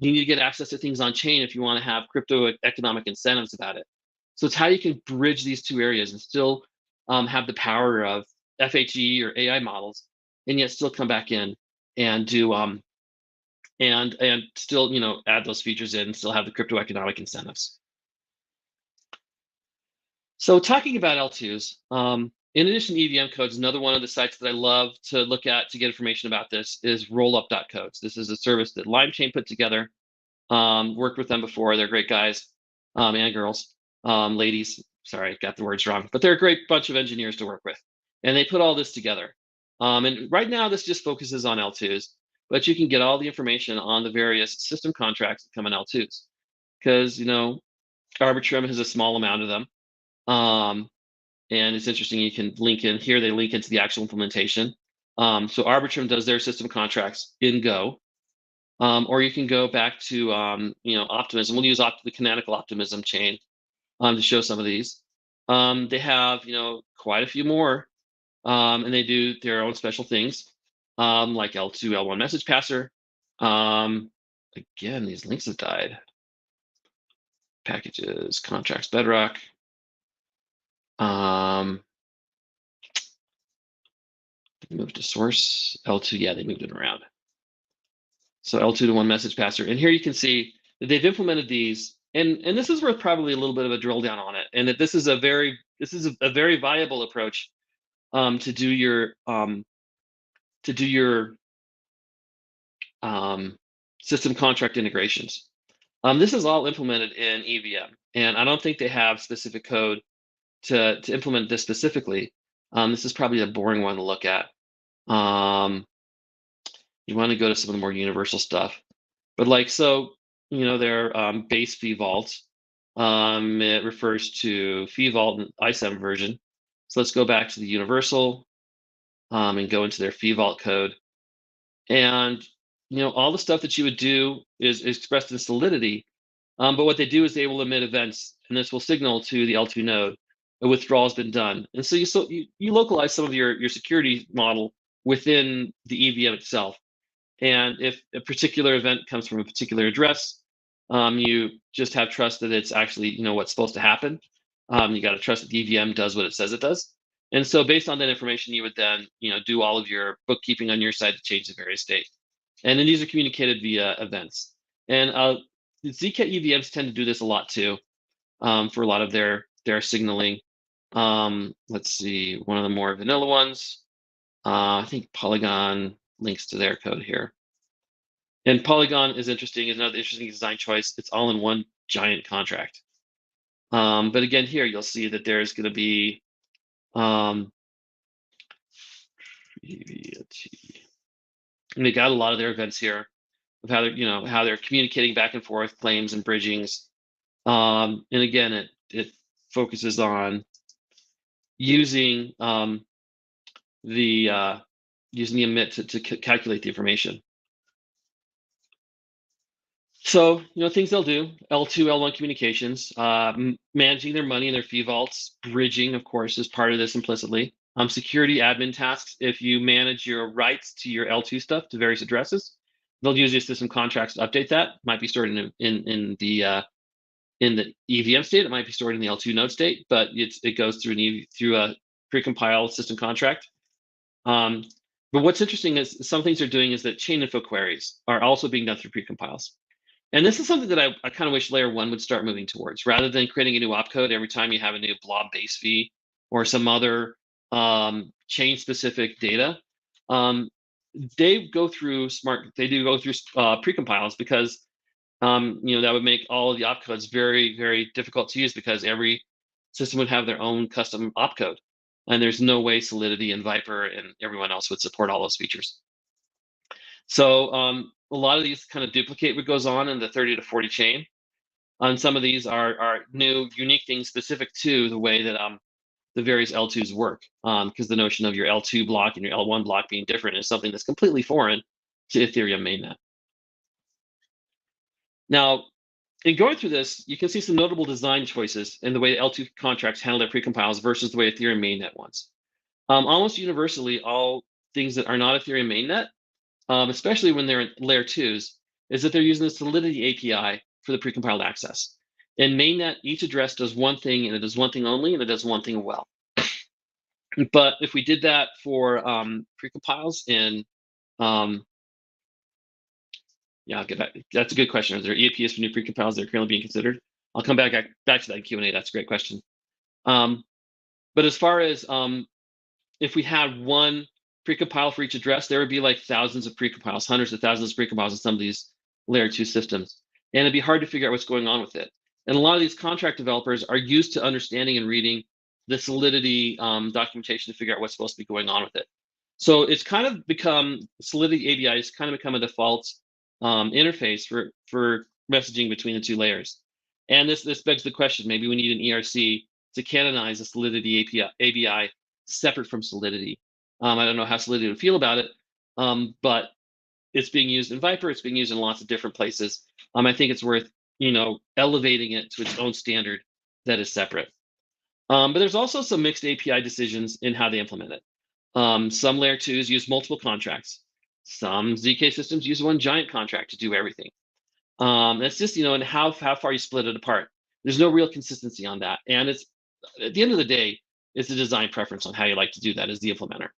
you need to get access to things on chain if you want to have crypto economic incentives about it. So it's how you can bridge these two areas and still have the power of FHE or AI models, and yet still come back in and do and still add those features in and still have the crypto economic incentives. So talking about L2s, in addition to EVM codes, another one of the sites that I love to look at to get information about this is rollup.codes. This is a service that LimeChain put together. Worked with them before. They're great guys and girls, ladies. Sorry, I got the words wrong, but they're a great bunch of engineers to work with. And they put all this together. And right now, this just focuses on L2s, but you can get all the information on the various system contracts that come in L2s. Because, Arbitrum has a small amount of them. And it's interesting, you can link in here, they link into the actual implementation. So Arbitrum does their system contracts in Go. Or you can go back to Optimism. We'll use the canonical Optimism chain to show some of these. They have quite a few more, and they do their own special things, like L2, L1 message passer. Again, these links have died. Packages, contracts, Bedrock. Move to source L2. Yeah, they moved it around. So L2 to 1 message passer. And here you can see that they've implemented these, and this is worth probably a little bit of a drill down on it, and that this is a very viable approach to do your system contract integrations. This is all implemented in EVM, and I don't think they have specific code to implement this specifically. This is probably a boring one to look at. You want to go to some of the more universal stuff, but their base fee vault, it refers to fee vault and ISM version. So let's go back to the universal and go into their fee vault code. And all the stuff that you would do is expressed in Solidity, but what they do is they will emit events, and this will signal to the L2 node a withdrawal has been done. And so you localize some of your security model within the EVM itself. And if a particular event comes from a particular address, you just have trust that it's actually what's supposed to happen. You got to trust that the EVM does what it says it does. And so based on that information, you would then do all of your bookkeeping on your side to change the various state. And then these are communicated via events. And the Zk EVMs tend to do this a lot too, for a lot of their signaling. Let's see, one of the more vanilla ones. I think Polygon links to their code here. And Polygon is interesting, is another interesting design choice. It's all in one giant contract. But again, here you'll see that there's going to be and they got a lot of their events here of how they're how they're communicating back and forth claims and bridgings. And again, it focuses on using the emit to calculate the information. So things they'll do: L2, L1 communications, managing their money and their fee vaults, bridging, of course, is part of this implicitly. Security admin tasks: if you manage your rights to your L2 stuff to various addresses, they'll use your system contracts to update that. It might be stored in the EVM state. It might be stored in the L2 node state, but it goes through a precompiled system contract. But what's interesting is some things they're doing is that chain info queries are also being done through precompiles. And this is something that I kind of wish layer 1 would start moving towards, rather than creating a new opcode every time you have a new blob base fee or some other chain specific data. They go through precompiles because that would make all of the opcodes very, very difficult to use, because every system would have their own custom opcode, and there's no way Solidity and Viper and everyone else would support all those features. So a lot of these kind of duplicate what goes on in the 30 to 40 chain. And some of these are new, unique things specific to the way that the various L2s work, because the notion of your L2 block and your L1 block being different is something that's completely foreign to Ethereum mainnet. Now, in going through this, you can see some notable design choices in the way L2 contracts handle their precompiles versus the way Ethereum mainnet wants. Almost universally, all things that are not Ethereum mainnet, especially when they're in layer 2s, is that they're using the Solidity API for the precompiled access. In mainnet, each address does one thing, and it does one thing only, and it does one thing well. But if we did that for precompiles in, yeah, I'll get back. That's a good question. Are there EAPs for new precompiles that are currently being considered? I'll come back to that in Q&A. That's a great question. But as far as if we had one precompile for each address, there would be like thousands of precompiles, hundreds of thousands of precompiles in some of these layer 2 systems. And it'd be hard to figure out what's going on with it. And a lot of these contract developers are used to understanding and reading the Solidity documentation to figure out what's supposed to be going on with it. So it's kind of become, Solidity API has kind of become a default interface for messaging between the two layers. And this begs the question, maybe we need an ERC to canonize the Solidity API separate from Solidity. I don't know how Solidity would feel about it, but it's being used in Viper. It's being used in lots of different places. I think it's worth, elevating it to its own standard that is separate. But there's also some mixed API decisions in how they implement it. Some layer 2s use multiple contracts. Some ZK systems use one giant contract to do everything. That's just, and how far you split it apart. There's no real consistency on that. And it's, at the end of the day, it's a design preference on how you like to do that as the implementer.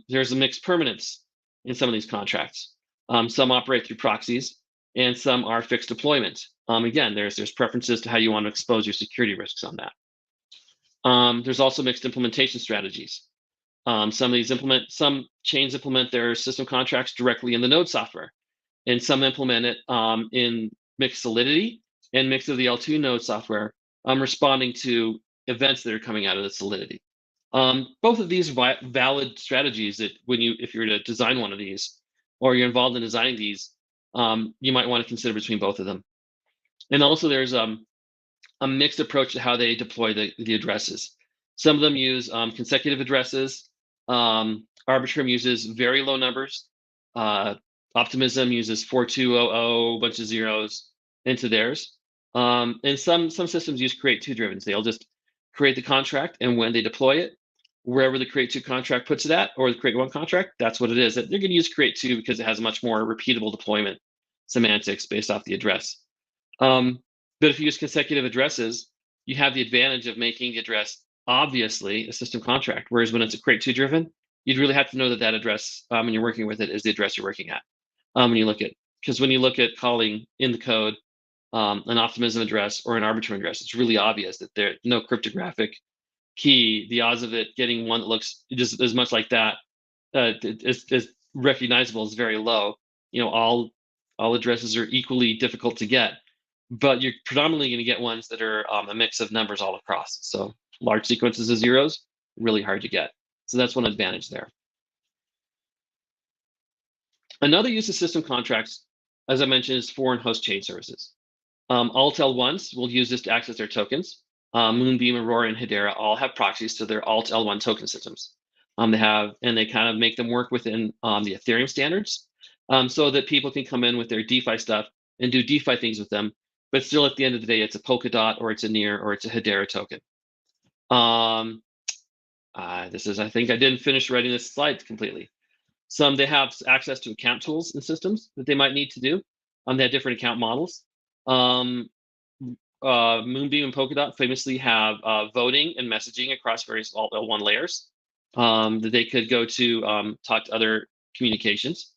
There's a mixed permanence in some of these contracts. Some operate through proxies, and some are fixed deployment. Again, there's preferences to how you want to expose your security risks on that. There's also mixed implementation strategies. Some chains implement their system contracts directly in the node software, and some implement it in mixed Solidity and mix of the L2 node software, responding to events that are coming out of the Solidity. Both of these valid strategies that if you're to design one of these, or you're involved in designing these, you might want to consider between both of them. And also there's a mixed approach to how they deploy the addresses. Some of them use consecutive addresses. Arbitrum uses very low numbers. Optimism uses 4200, a bunch of zeros into theirs. And some systems use create 2 drivens. They'll just create the contract, and when they deploy it, wherever the create 2 contract puts it at, or the create 1 contract, that's what it is. They're going to use create 2 because it has a much more repeatable deployment semantics based off the address. But if you use consecutive addresses, you have the advantage of making the address obviously a system contract. Whereas when it's a create 2 driven, you'd really have to know that address when you're working with it is the address you're working at. When you look at calling in the code an optimism address or an Arbitrum address, it's really obvious that there's no cryptographic key. The odds of it getting one that looks just as much like that is recognizable is very low. All addresses are equally difficult to get, but you're predominantly going to get ones that are a mix of numbers all across. So large sequences of zeros, really hard to get. So that's one advantage there. Another use of system contracts, as I mentioned, is foreign host chain services. Alt L1s will use this to access their tokens. Moonbeam, Aurora, and Hedera all have proxies to their Alt L1 token systems. They kind of make them work within the Ethereum standards, so that people can come in with their DeFi stuff and do DeFi things with them. But still, at the end of the day, it's a Polkadot, or it's a Near, or it's a Hedera token. I think I didn't finish writing this slide completely. They have access to account tools and systems that they might need to do. They have different account models. Moonbeam and Polkadot famously have voting and messaging across various Alt L1 layers that they could go to talk to other communications.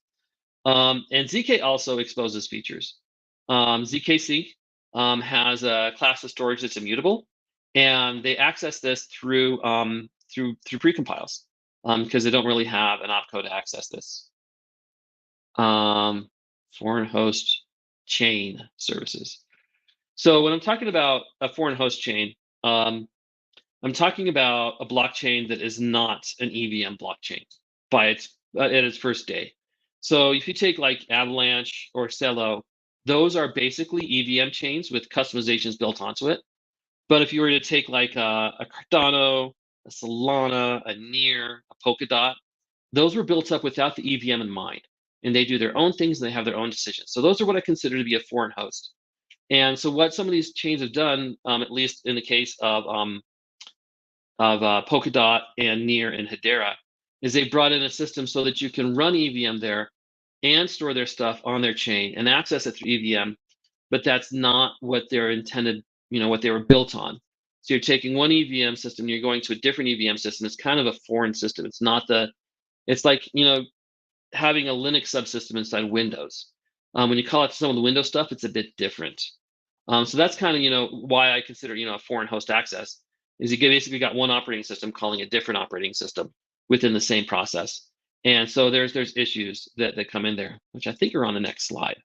And ZK also exposes features. ZK has a class of storage that's immutable, and they access this through precompiles because they don't really have an opcode to access this. Foreign host chain services. So when I'm talking about a foreign host chain, I'm talking about a blockchain that is not an EVM blockchain at its first day. So if you take like Avalanche or Celo, those are basically EVM chains with customizations built onto it. But if you were to take like a Cardano, a Solana, a Near, a Polkadot, those were built up without the EVM in mind. And they do their own things and they have their own decisions. So those are what I consider to be a foreign host. And so what some of these chains have done, at least in the case of Polkadot and Near and Hedera, is they brought in a system so that you can run EVM there, and store their stuff on their chain and access it through EVM, but that's not what they're intended, what they were built on. So you're taking one EVM system, you're going to a different EVM system. It's kind of a foreign system. It's not it's like, having a Linux subsystem inside Windows. When you call it some of the Windows stuff, it's a bit different. So that's kind of, why I consider, a foreign host access is you basically got one operating system calling a different operating system within the same process. And so there's issues that come in there, which I think are on the next slide.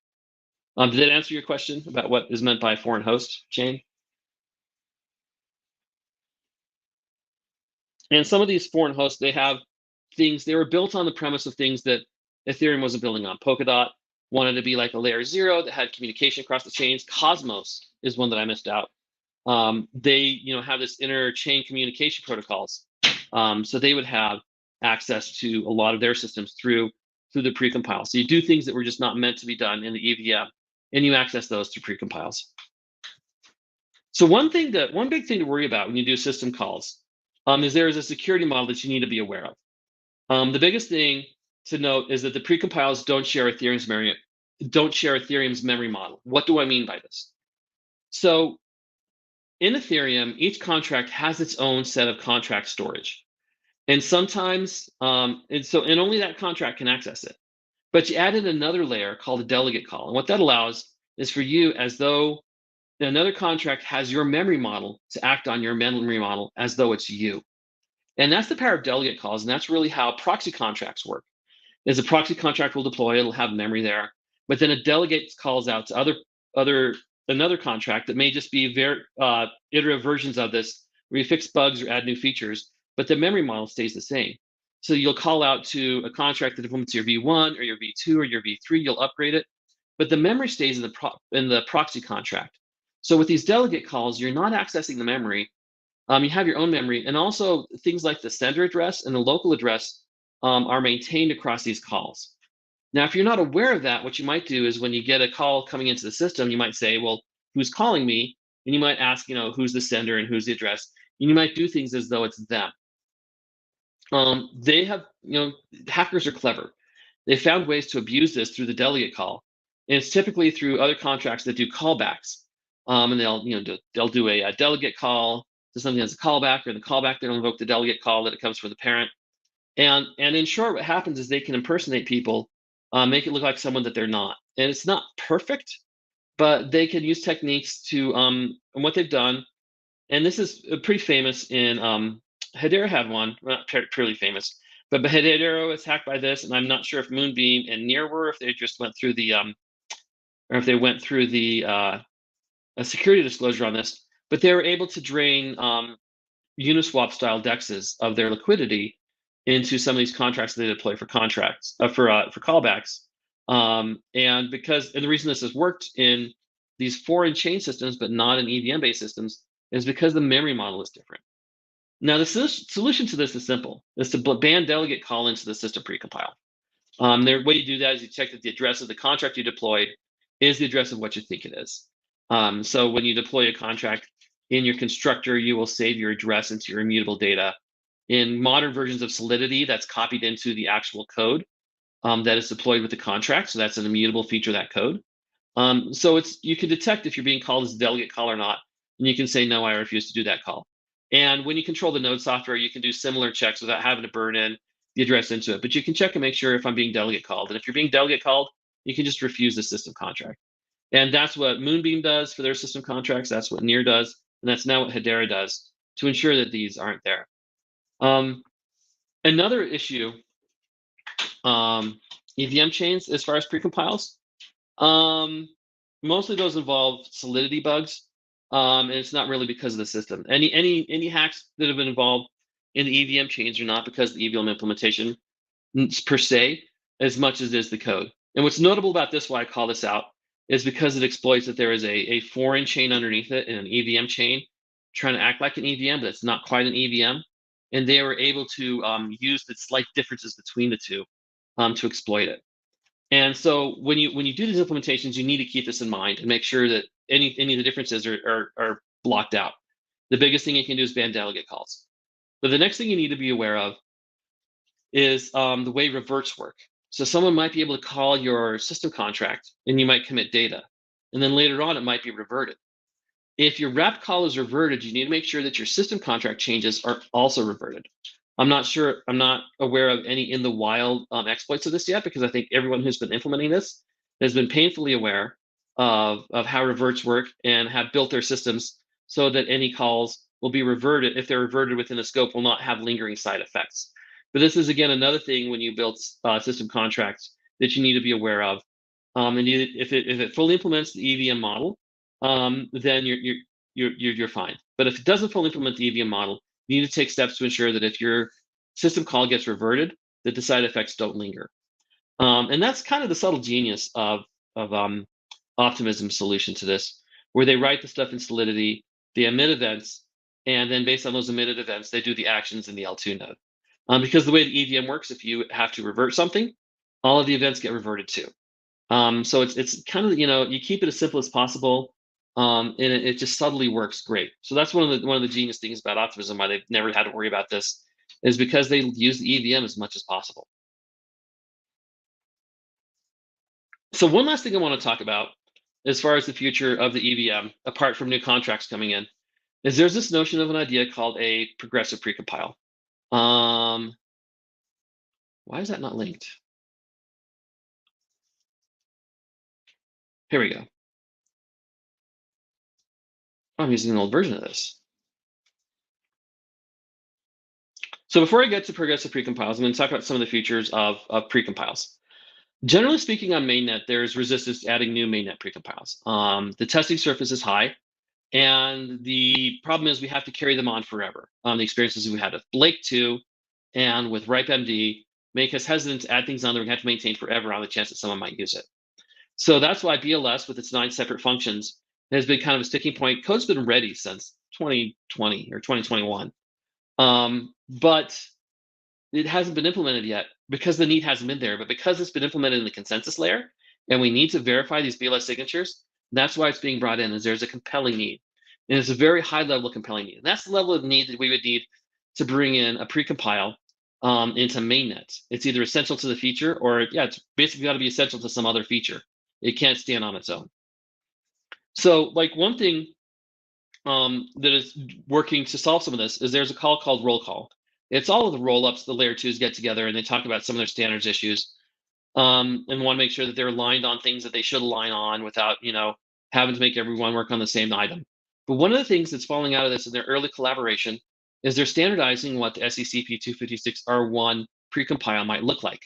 Did that answer your question about what is meant by foreign host chain? And some of these foreign hosts, they have things, they were built on the premise of things that Ethereum wasn't building on. Polkadot wanted to be like a layer 0 that had communication across the chains. Cosmos is one that I missed out. They have this inter-chain communication protocols. So they would have access to a lot of their systems through the precompile. So you do things that were just not meant to be done in the EVM, and you access those through precompiles. So one big thing to worry about when you do system calls is there is a security model that you need to be aware of. The biggest thing to note is that the precompiles don't share Ethereum's memory model. What do I mean by this? So in Ethereum, each contract has its own set of contract storage. And sometimes, and only that contract can access it. But you added another layer called a delegate call. And what that allows is for you, as though another contract has your memory model, to act on your memory model as though it's you. And that's the power of delegate calls. And that's really how proxy contracts work. Is a proxy contract will deploy, it'll have memory there. But then a delegate calls out to another contract that may just be very iterative versions of this, where you fix bugs or add new features, but the memory model stays the same. So you'll call out to a contract that implements your V1 or your V2 or your V3, you'll upgrade it, but the memory stays in the proxy contract. So with these delegate calls, you're not accessing the memory. You have your own memory, and also things like the sender address and the local address are maintained across these calls. Now, if you're not aware of that, what you might do is when you get a call coming into the system, you might say, well, who's calling me? And you might ask, who's the sender and who's the address? And you might do things as though it's them. They have, hackers are clever. They found ways to abuse this through the delegate call. And it's typically through other contracts that do callbacks. And they'll do a delegate call to something that's a callback, or in the callback, they'll invoke the delegate call that it comes from the parent. And in short, what happens is they can impersonate people, make it look like someone that they're not. And it's not perfect, but they can use techniques to, and what they've done, and this is pretty famous in, Hedera had one, not purely famous, but Hedera was hacked by this, and I'm not sure if Moonbeam and Near were, if they just went through the, or if they went through the a security disclosure on this, but they were able to drain Uniswap style dexes of their liquidity into some of these contracts that they deploy for contracts, for callbacks. And the reason this has worked in these foreign chain systems, but not in EVM-based systems, is because the memory model is different. Now, the solution to this is simple: is to ban delegate call into the system precompile. The way you do that is you check that the address of the contract you deployed is the address of what you think it is. So when you deploy a contract in your constructor, you will save your address into your immutable data. In modern versions of Solidity, that's copied into the actual code that is deployed with the contract. So that's an immutable feature of that code. So you can detect if you're being called as a delegate call or not, and you can say, no, I refuse to do that call. And when you control the node software, you can do similar checks without having to burn in the address into it. But you can check and make sure if I'm being delegate called. And if you're being delegate called, you can just refuse the system contract. And that's what Moonbeam does for their system contracts. That's what Near does. And that's now what Hedera does to ensure that these aren't there. Another issue, EVM chains, as far as precompiles, mostly those involve Solidity bugs. And it's not really because of the system. Any hacks that have been involved in the EVM chains are not because of the EVM implementation per se, as much as it is the code. And what's notable about this, why I call this out, is because it exploits that there is a foreign chain underneath it and an EVM chain trying to act like an EVM, but it's not quite an EVM. And they were able to use the slight differences between the two to exploit it. And so when you do these implementations, you need to keep this in mind and make sure that any of the differences are blocked out. The biggest thing you can do is ban delegate calls. But the next thing you need to be aware of is the way reverts work. So someone might be able to call your system contract and you might commit data. And then later on, it might be reverted. If your wrap call is reverted, you need to make sure that your system contract changes are also reverted. I'm not aware of any in the wild exploits of this yet, because I think everyone who's been implementing this has been painfully aware of how reverts work and have built their systems so that any calls will be reverted. If they're reverted within the scope, will not have lingering side effects. But this is, again, another thing when you build system contracts that you need to be aware of. And if it fully implements the EVM model, then you're fine. But if it doesn't fully implement the EVM model, you need to take steps to ensure that if your system call gets reverted, that the side effects don't linger. And that's kind of the subtle genius of Optimism's solution to this, where they write the stuff in Solidity, they emit events, and then based on those emitted events, they do the actions in the L2 node. Because the way the EVM works, if you have to revert something, all of the events get reverted too. So it's kind of, you keep it as simple as possible, and it just subtly works great. So that's one of the genius things about Optimism, why they've never had to worry about this, is because they use the EVM as much as possible. So one last thing I want to talk about, as far as the future of the EVM, apart from new contracts coming in, is there's this notion of an idea called a progressive precompile. Why is that not linked? Here we go. I'm using an old version of this. So before I get to progressive precompiles, I'm going to talk about some of the features of precompiles. Generally speaking, on mainnet, there's resistance to adding new mainnet precompiles. The testing surface is high, and the problem is we have to carry them on forever. The experiences we had with Blake 2 and with RipeMD make us hesitant to add things on that we have to maintain forever on the chance that someone might use it. So that's why BLS, with its 9 separate functions, has been kind of a sticking point. Code's been ready since 2020 or 2021. But it hasn't been implemented yet because the need hasn't been there. But because it's been implemented in the consensus layer and we need to verify these BLS signatures, that's why it's being brought in, is there's a compelling need. And it's a very high level of compelling need. And that's the level of need that we would need to bring in a precompile into mainnet. It's either essential to the feature or, it's basically got to be essential to some other feature. It can't stand on its own. So like one thing that is working to solve some of this is there's a call called roll call. It's all of the roll-ups, the layer 2s get together and they talk about some of their standards issues, and want to make sure that they're aligned on things that they should align on without, having to make everyone work on the same item. But one of the things that's falling out of this in their early collaboration is they're standardizing what the SECP 256R1 precompile might look like.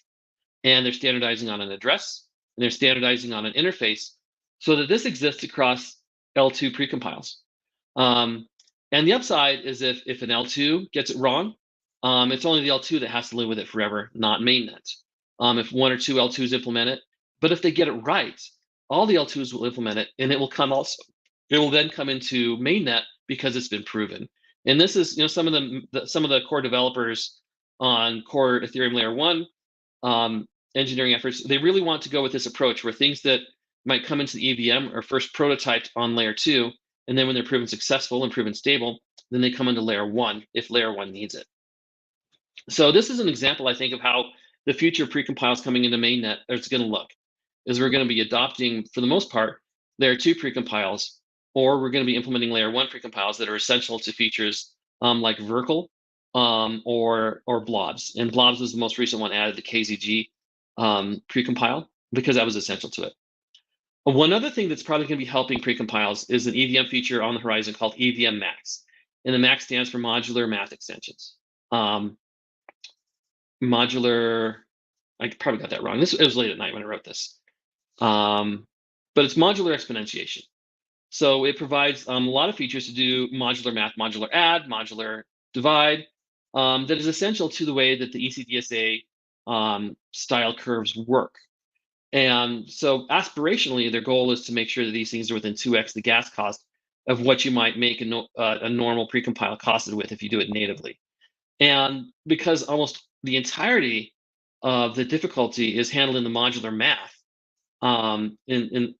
And they're standardizing on an address, and they're standardizing on an interface so that this exists across L2 precompiles. And the upside is if an L2 gets it wrong, it's only the L2 that has to live with it forever, not mainnet. If 1 or 2 L2s implement it, but if they get it right, all the L2s will implement it, and it will then come into mainnet because it's been proven. And this is, some of the core developers on core Ethereum layer 1 engineering efforts, they really want to go with this approach where things that might come into the EVM are first prototyped on layer 2, and then when they're proven successful and proven stable, then they come into layer 1 if layer 1 needs it. So this is an example, I think, of how the future precompiles coming into mainnet is going to look. Is we're going to be adopting, for the most part, layer 2 precompiles, or we're going to be implementing layer 1 precompiles that are essential to features like Verkle or blobs. And blobs was the most recent one added, the KZG precompile, because that was essential to it. One other thing that's probably going to be helping precompiles is an EVM feature on the horizon called EVM Max. And the Max stands for Modular Math Extensions. Modular, I probably got that wrong. It was late at night when I wrote this. But it's modular exponentiation. So it provides a lot of features to do modular math, modular add, modular divide, that is essential to the way that the ECDSA style curves work. And so aspirationally, their goal is to make sure that these things are within 2x the gas cost of what you might make a normal precompile costed with if you do it natively. And because almost the entirety of the difficulty is handled in the modular math in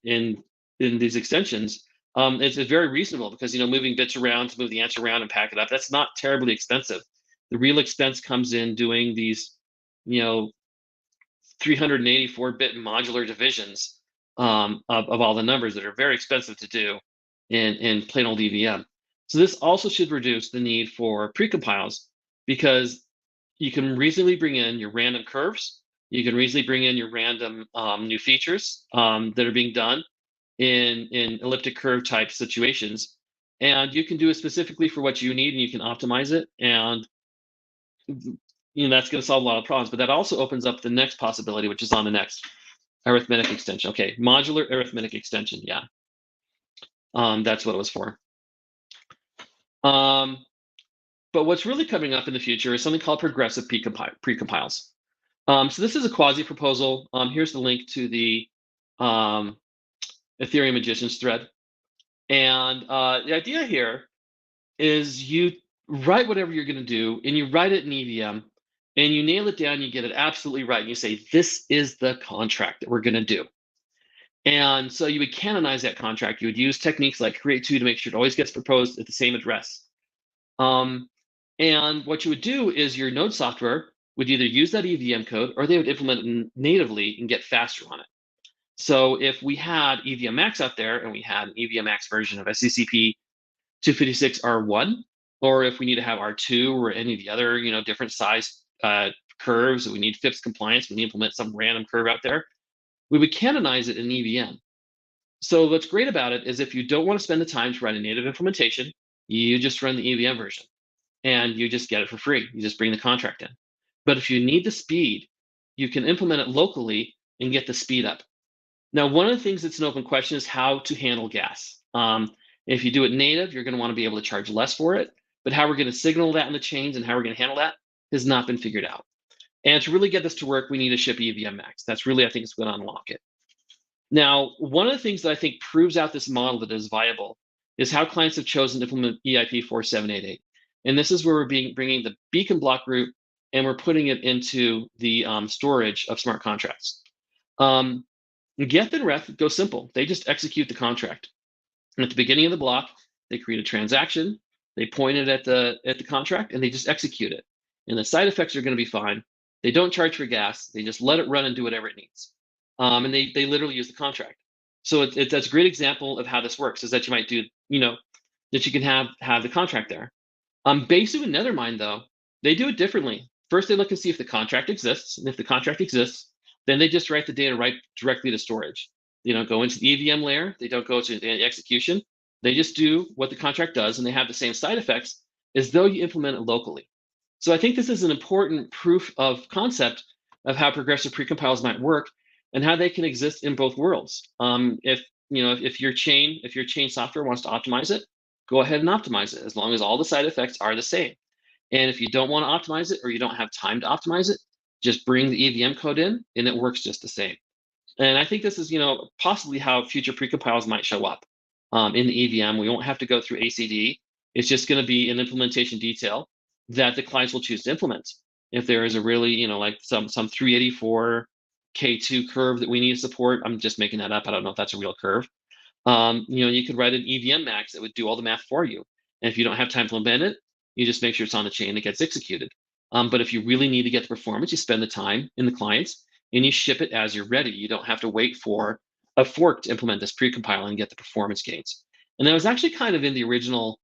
these extensions, it's very reasonable because moving bits around to move the answer around and pack it up, that's not terribly expensive. The real expense comes in doing these 384-bit modular divisions of all the numbers that are very expensive to do in plain old EVM. So this also should reduce the need for precompiles, because you can reasonably bring in your random curves. You can reasonably bring in your random new features that are being done in elliptic curve type situations. And you can do it specifically for what you need, and you can optimize it. And that's going to solve a lot of problems. But that also opens up the next possibility, which is on the next arithmetic extension. Okay, modular arithmetic extension. Yeah, that's what it was for. But what's really coming up in the future is something called progressive precompiles. So this is a quasi proposal. Here's the link to the Ethereum Magicians thread. And the idea here is you write whatever you're going to do, and you write it in EVM, and you nail it down, you get it absolutely right, and you say, this is the contract that we're going to do. And so you would canonize that contract. You would use techniques like create2 to make sure it always gets proposed at the same address. And what you would do is your node software would either use that EVM code, or they would implement it natively and get faster on it. So if we had EVM Max out there, and we had an EVM Max version of SCCP 256 R1, or if we need to have R2 or any of the other different size curves, we need FIPS compliance, we need to implement some random curve out there, we would canonize it in EVM. So what's great about it is if you don't want to spend the time to write a native implementation, you just run the EVM version, and you just get it for free. You just bring the contract in. But if you need the speed, you can implement it locally and get the speed up. Now, one of the things that's an open question is how to handle gas. If you do it native, you're going to want to be able to charge less for it. But how we're going to signal that in the chains and how we're going to handle that has not been figured out. And to really get this to work, we need to ship EVM Max. That's really, I think, is going to unlock it. Now, one of the things that I think proves out this model that is viable is how clients have chosen to implement EIP 4788. And this is where we're bringing the beacon block group, and we're putting it into the storage of smart contracts. Geth and Reth go simple. They just execute the contract. And at the beginning of the block, they create a transaction, they point it at the contract, and they just execute it. And the side effects are going to be fine. They don't charge for gas. They just let it run and do whatever it needs. And they literally use the contract. So that's a great example of how this works, is that you might do, that you can have the contract there. Besu and Nethermind, though, they do it differently. First, they look and see if the contract exists. And if the contract exists, then they just write the data right directly to storage. They don't go into the EVM layer. They don't go to the execution. They just do what the contract does, and they have the same side effects as though you implement it locally. So I think this is an important proof of concept of how progressive precompiles might work and how they can exist in both worlds. If your chain software wants to optimize it, go ahead and optimize it, as long as all the side effects are the same. And if you don't want to optimize it, or you don't have time to optimize it, just bring the EVM code in, and it works just the same. And I think this is, possibly how future precompiles might show up in the EVM. We won't have to go through ACD. It's just going to be an implementation detail that the clients will choose to implement. If there is a really, like some 384 K2 curve that we need to support, I'm just making that up. I don't know if that's a real curve. You could write an EVM Max that would do all the math for you. And if you don't have time to implement it, you just make sure it's on the chain that gets executed. But if you really need to get the performance, you spend the time in the clients and you ship it as you're ready. You don't have to wait for a fork to implement this precompile and get the performance gains. And that was actually kind of in the original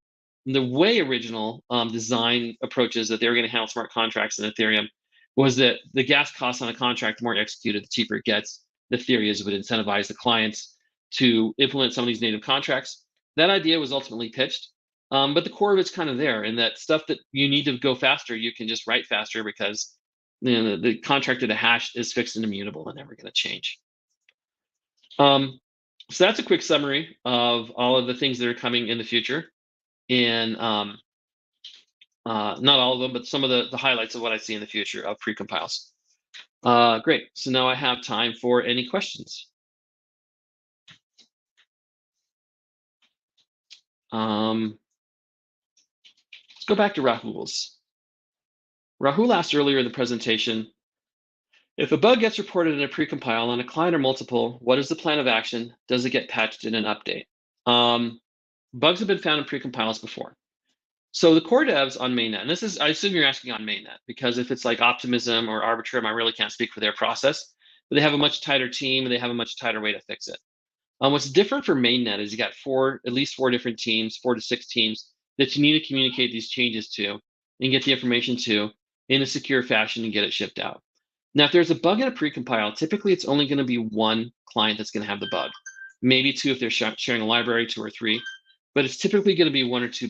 design approaches that they were going to handle smart contracts in Ethereum, was that the gas costs on a contract, the more executed, the cheaper it gets. The theory is it would incentivize the clients to implement some of these native contracts. That idea was ultimately pitched, but the core of it's kind of there, and that stuff that you need to go faster, you can just write faster because the contract of the hash is fixed and immutable and never going to change. So that's a quick summary of all of the things that are coming in the future. And not all of them, but some of the highlights of what I see in the future of precompiles. Great. So now I have time for any questions. Let's go back to Rahul's. Rahul asked earlier in the presentation, if a bug gets reported in a precompile on a client or multiple, what is the plan of action? Does it get patched in an update? Bugs have been found in precompiles before. So the core devs on mainnet, and I assume you're asking on mainnet, because if it's like Optimism or Arbitrum, I really can't speak for their process. but they have a much tighter team and they have a much tighter way to fix it. What's different for mainnet is you got at least four different teams, 4 to 6 teams that you need to communicate these changes to and get the information to in a secure fashion and get it shipped out. Now, if there's a bug in a precompile, typically it's only going to be one client that's going to have the bug, maybe two if they're sharing a library, 2 or 3, but it's typically going to be one or two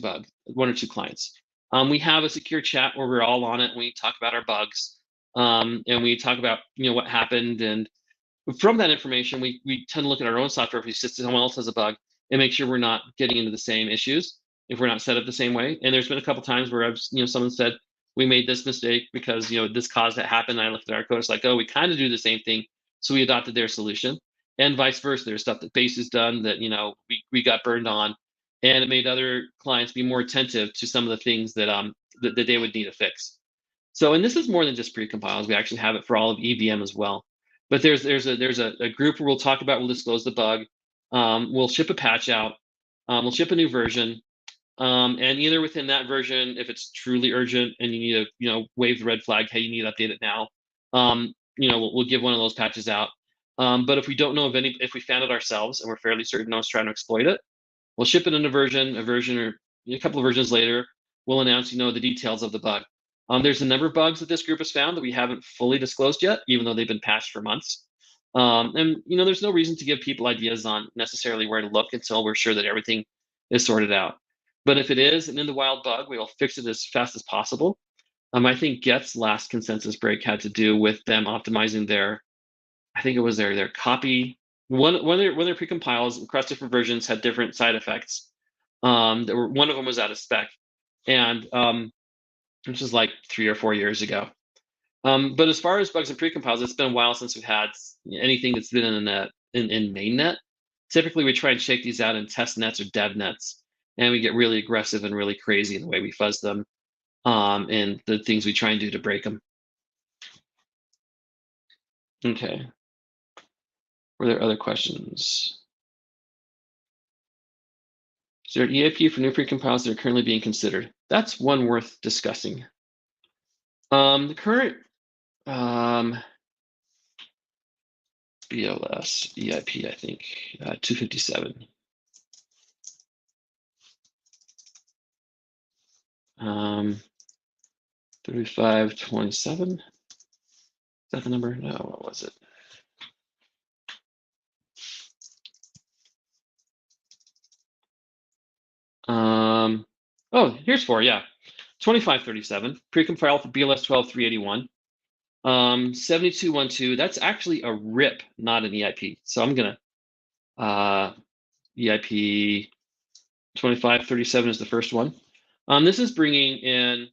clients. We have a secure chat where we're all on it and we talk about our bugs, and we talk about what happened, and from that information, we tend to look at our own software if we see someone else has a bug and make sure we're not getting into the same issues if we're not set up the same way. And there's been a couple times where someone said we made this mistake because this caused that happen. And I looked at our code, it's like, oh, we kind of do the same thing, so we adopted their solution, and vice versa. There's stuff that Base has done that we got burned on, and it made other clients be more attentive to some of the things that that they would need to fix. So, and this is more than just precompiles. We actually have it for all of EVM as well. But there's a group where we'll talk about, we'll disclose the bug, we'll ship a patch out, we'll ship a new version, and either within that version, if it's truly urgent and you need to wave the red flag, hey, you need to update it now, we'll give one of those patches out. But if we don't know if we found it ourselves and we're fairly certain no one's trying to exploit it, we'll ship it in a version or a couple of versions later, we'll announce the details of the bug. There's a number of bugs that this group has found that we haven't fully disclosed yet, even though they've been patched for months. And there's no reason to give people ideas on necessarily where to look until we're sure that everything is sorted out. But if it is an in the wild bug, we will fix it as fast as possible. I think Get's last consensus break had to do with them optimizing their copy. One of their precompiles across different versions had different side effects. One of them was out of spec, and which was like 3 or 4 years ago. But as far as bugs and precompiles, it's been a while since we've had anything that's been in mainnet. Typically, we try and shake these out in test nets or dev nets, and we get really aggressive and really crazy in the way we fuzz them, and the things we try and do to break them. Okay. Were there other questions? Is there an EIP for new precompiles that are currently being considered? That's one worth discussing. The current BLS EIP, I think, 257. 3527. Is that the number? No, what was it? Oh, here's 4, yeah. 2537, precompile for BLS 12381. 7212, that's actually a RIP, not an EIP. So I'm gonna EIP 2537 is the first one. This is bringing in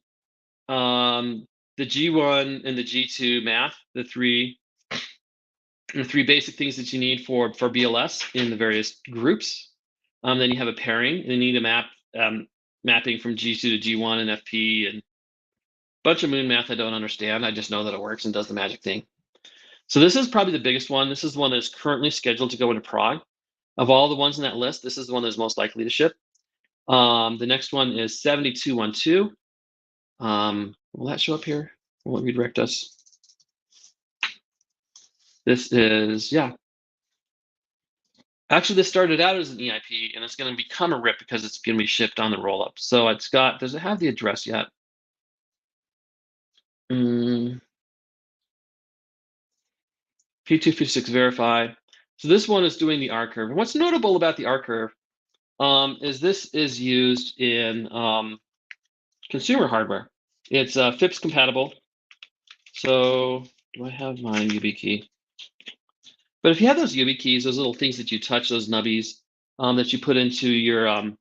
the G1 and the G2 math, the three basic things that you need for BLS in the various groups. Then you have a pairing, and you need a mapping from G2 to G1 and FP, and a bunch of moon math I don't understand. I just know that it works and does the magic thing. So this is probably the biggest one. This is the one that's currently scheduled to go into prog. Of all the ones in that list, this is the one that's most likely to ship. The next one is 7212. Will that show up here? Will it redirect us? This is, yeah. Actually, this started out as an EIP, and it's going to become a RIP because it's going to be shipped on the roll-up. So it's got, does it have the address yet? P256 verify. So this one is doing the R curve. And what's notable about the R curve is this is used in consumer hardware. It's FIPS compatible. So do I have my YubiKey? But if you have those YubiKeys, those little things that you touch, those nubbies that you put into your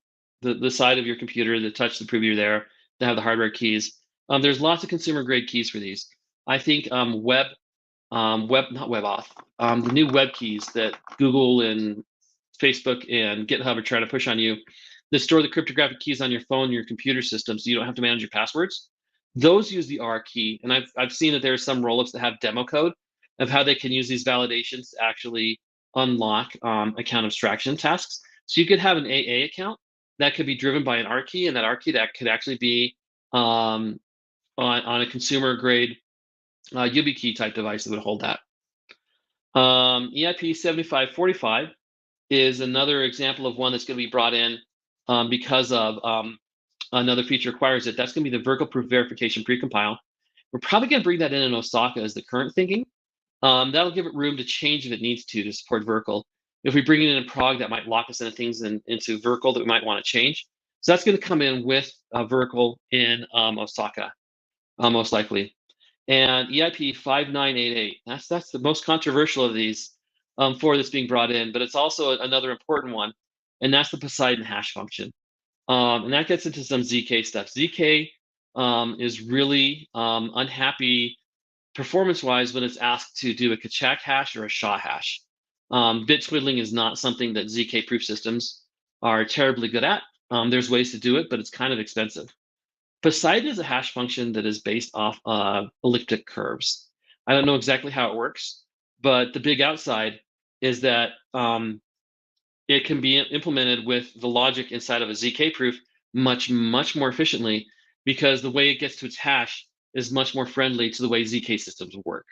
the side of your computer that touch the preview there, that have the hardware keys. There's lots of consumer grade keys for these. I think not WebAuth, the new web keys that Google and Facebook and GitHub are trying to push on you that store the cryptographic keys on your phone and your computer system so you don't have to manage your passwords. Those use the R key, and I've seen that there are some rollups that have demo code of how they can use these validations to actually unlock account abstraction tasks. So you could have an AA account that could be driven by an R key, and that R key that could actually be on a consumer grade YubiKey type device that would hold that. EIP 7545 is another example of one that's going to be brought in because of another feature requires it. That's going to be the vertical proof verification precompile. We're probably going to bring that in Osaka as the current thinking. That'll give it room to change if it needs to support vertical. If we bring it in Prague, that might lock us into things into vertical that we might want to change. So that's going to come in with vertical in Osaka, most likely. And EIP 5988, that's the most controversial of these for this being brought in, but it's also another important one, and that's the Poseidon hash function. And that gets into some ZK stuff. ZK is really unhappy performance-wise when it's asked to do a Kachak hash or a SHA hash. Bit twiddling is not something that ZK proof systems are terribly good at. There's ways to do it, but it's kind of expensive. Poseidon is a hash function that is based off elliptic curves. I don't know exactly how it works, but the big outside is that it can be implemented with the logic inside of a ZK proof much more efficiently, because the way it gets to its hash is much more friendly to the way ZK systems work.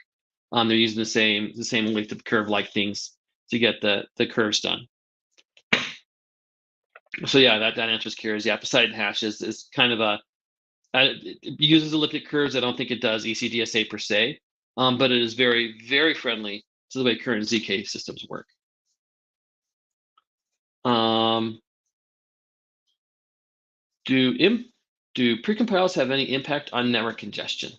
They're using the same elliptic curve like things to get the curves done. So yeah, that answers Kira's. Yeah, Poseidon hash is kind of it uses elliptic curves. I don't think it does ECDSA per se, but it is very friendly to the way current ZK systems work. Do precompiles have any impact on network congestion?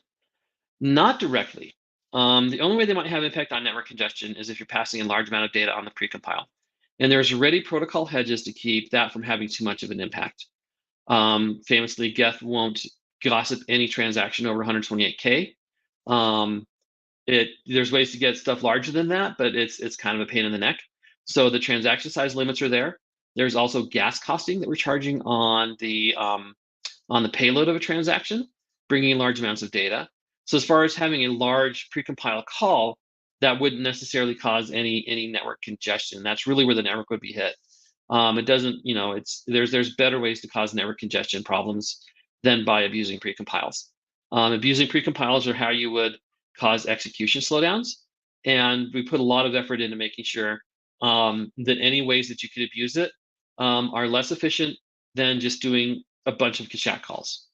Not directly. The only way they might have impact on network congestion is if you're passing a large amount of data on the precompile. And there's already protocol hedges to keep that from having too much of an impact. Famously, Geth won't gossip any transaction over 128K. There's ways to get stuff larger than that, but it's kind of a pain in the neck. So the transaction size limits are there. There's also gas costing that we're charging on the payload of a transaction, bringing in large amounts of data. So as far as having a large precompile call, that wouldn't necessarily cause any network congestion. That's really where the network would be hit. It doesn't, there's better ways to cause network congestion problems than by abusing precompiles. Abusing precompiles are how you would cause execution slowdowns, and we put a lot of effort into making sure that any ways that you could abuse it are less efficient than just doing a bunch of Kachak calls.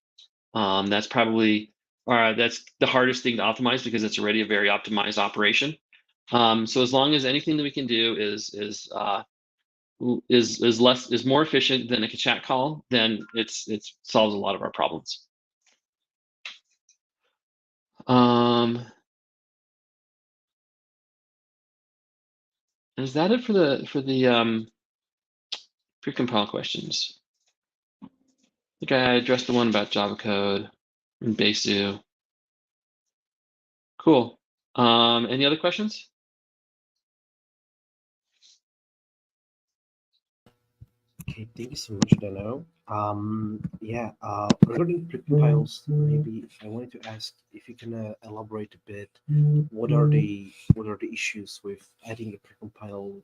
That's probably that's the hardest thing to optimize because it's already a very optimized operation. So as long as anything that we can do is more efficient than a Kachak call, then it solves a lot of our problems. Is that it for the precompile questions? I think I addressed the one about Java code and Besu. Cool. Any other questions? Okay, thank you so much, Danno. Regarding precompiles, maybe I wanted to ask if you can elaborate a bit. What are the issues with adding a precompile?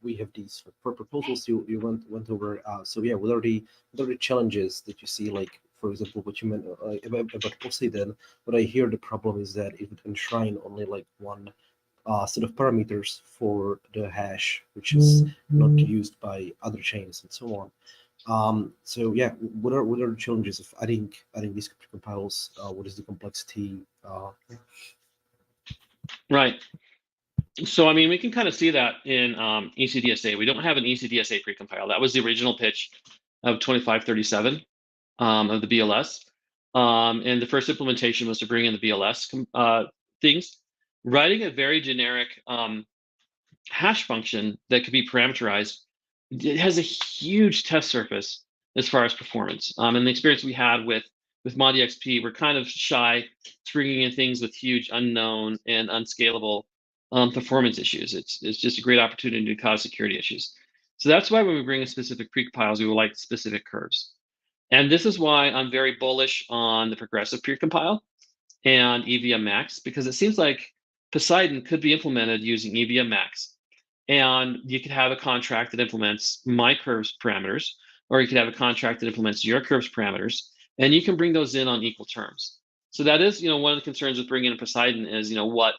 We have these four proposals you went over. What are the challenges that you see? Like, for example, what you meant about Poseidon. What I hear the problem is that it would enshrine only like one set of parameters for the hash, which is not used by other chains and so on. What are the challenges of adding these precompiles? What is the complexity? Right. So I mean, we can kind of see that in ECDSA. We don't have an ECDSA precompile. That was the original pitch of 2537 of the BLS. And the first implementation was to bring in the BLS things. Writing a very generic hash function that could be parameterized, it has a huge test surface as far as performance. And the experience we had with ModXP, we're kind of shy to bringing in things with huge unknown and unscalable performance issues. It's just a great opportunity to cause security issues. So that's why when we bring in specific precompiles, we would like specific curves. And this is why I'm very bullish on the progressive precompile and EVM Max, because it seems like Poseidon could be implemented using EVM Max. And you could have a contract that implements my curves parameters, or you could have a contract that implements your curves parameters, and you can bring those in on equal terms. So that is, one of the concerns with bringing in Poseidon is, what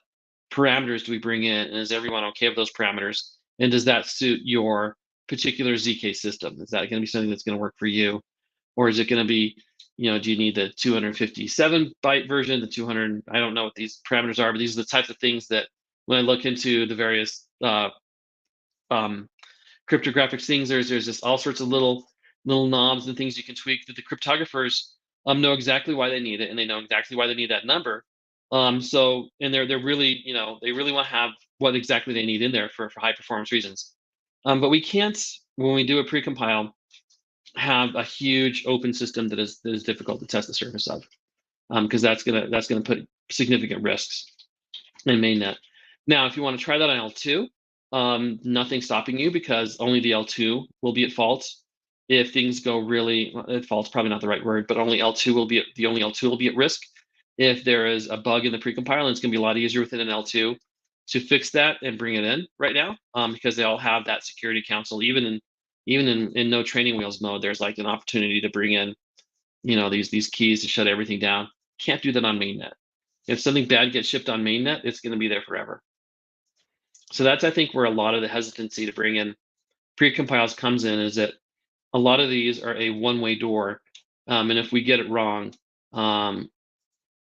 parameters do we bring in, and is everyone okay with those parameters? And does that suit your particular ZK system? Is that going to be something that's going to work for you, or is it going to be, do you need the 257 byte version, the 200? I don't know what these parameters are, but these are the types of things that when I look into the various cryptographic things, there's just all sorts of little knobs and things you can tweak that the cryptographers know exactly why they need it, and they know exactly why they need that number. So, and they're really, they really want to have what exactly they need in there for high performance reasons. But we can't, when we do a precompile, have a huge open system that is difficult to test the surface of, because that's gonna put significant risks in mainnet. Now, if you want to try that on L2, nothing's stopping you, because only the L2 will be at fault. If things go really at fault's probably not the right word, but only L2 will be the only L2 will be at risk. If there is a bug in the precompile, and it's going to be a lot easier within an L2 to fix that and bring it in right now, because they all have that security council. Even in no training wheels mode, there's like an opportunity to bring in, these keys to shut everything down. Can't do that on mainnet. If something bad gets shipped on mainnet, it's going to be there forever. So that's, I think, where a lot of the hesitancy to bring in precompiles comes in, is that a lot of these are a one-way door, and if we get it wrong,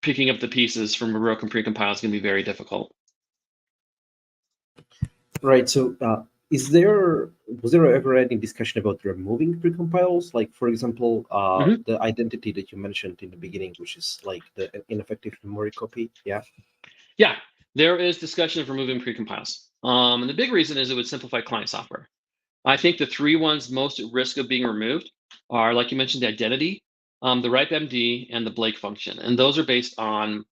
picking up the pieces from a broken precompile is going to be very difficult. Right. So, was there ever any discussion about removing precompiles? Like, for example, the identity that you mentioned in the beginning, which is like the ineffective memory copy. Yeah. Yeah, there is discussion of removing precompiles. And the big reason is it would simplify client software. I think the three ones most at risk of being removed are, like you mentioned, the identity, the RipeMD, and the Blake function. And those are based on,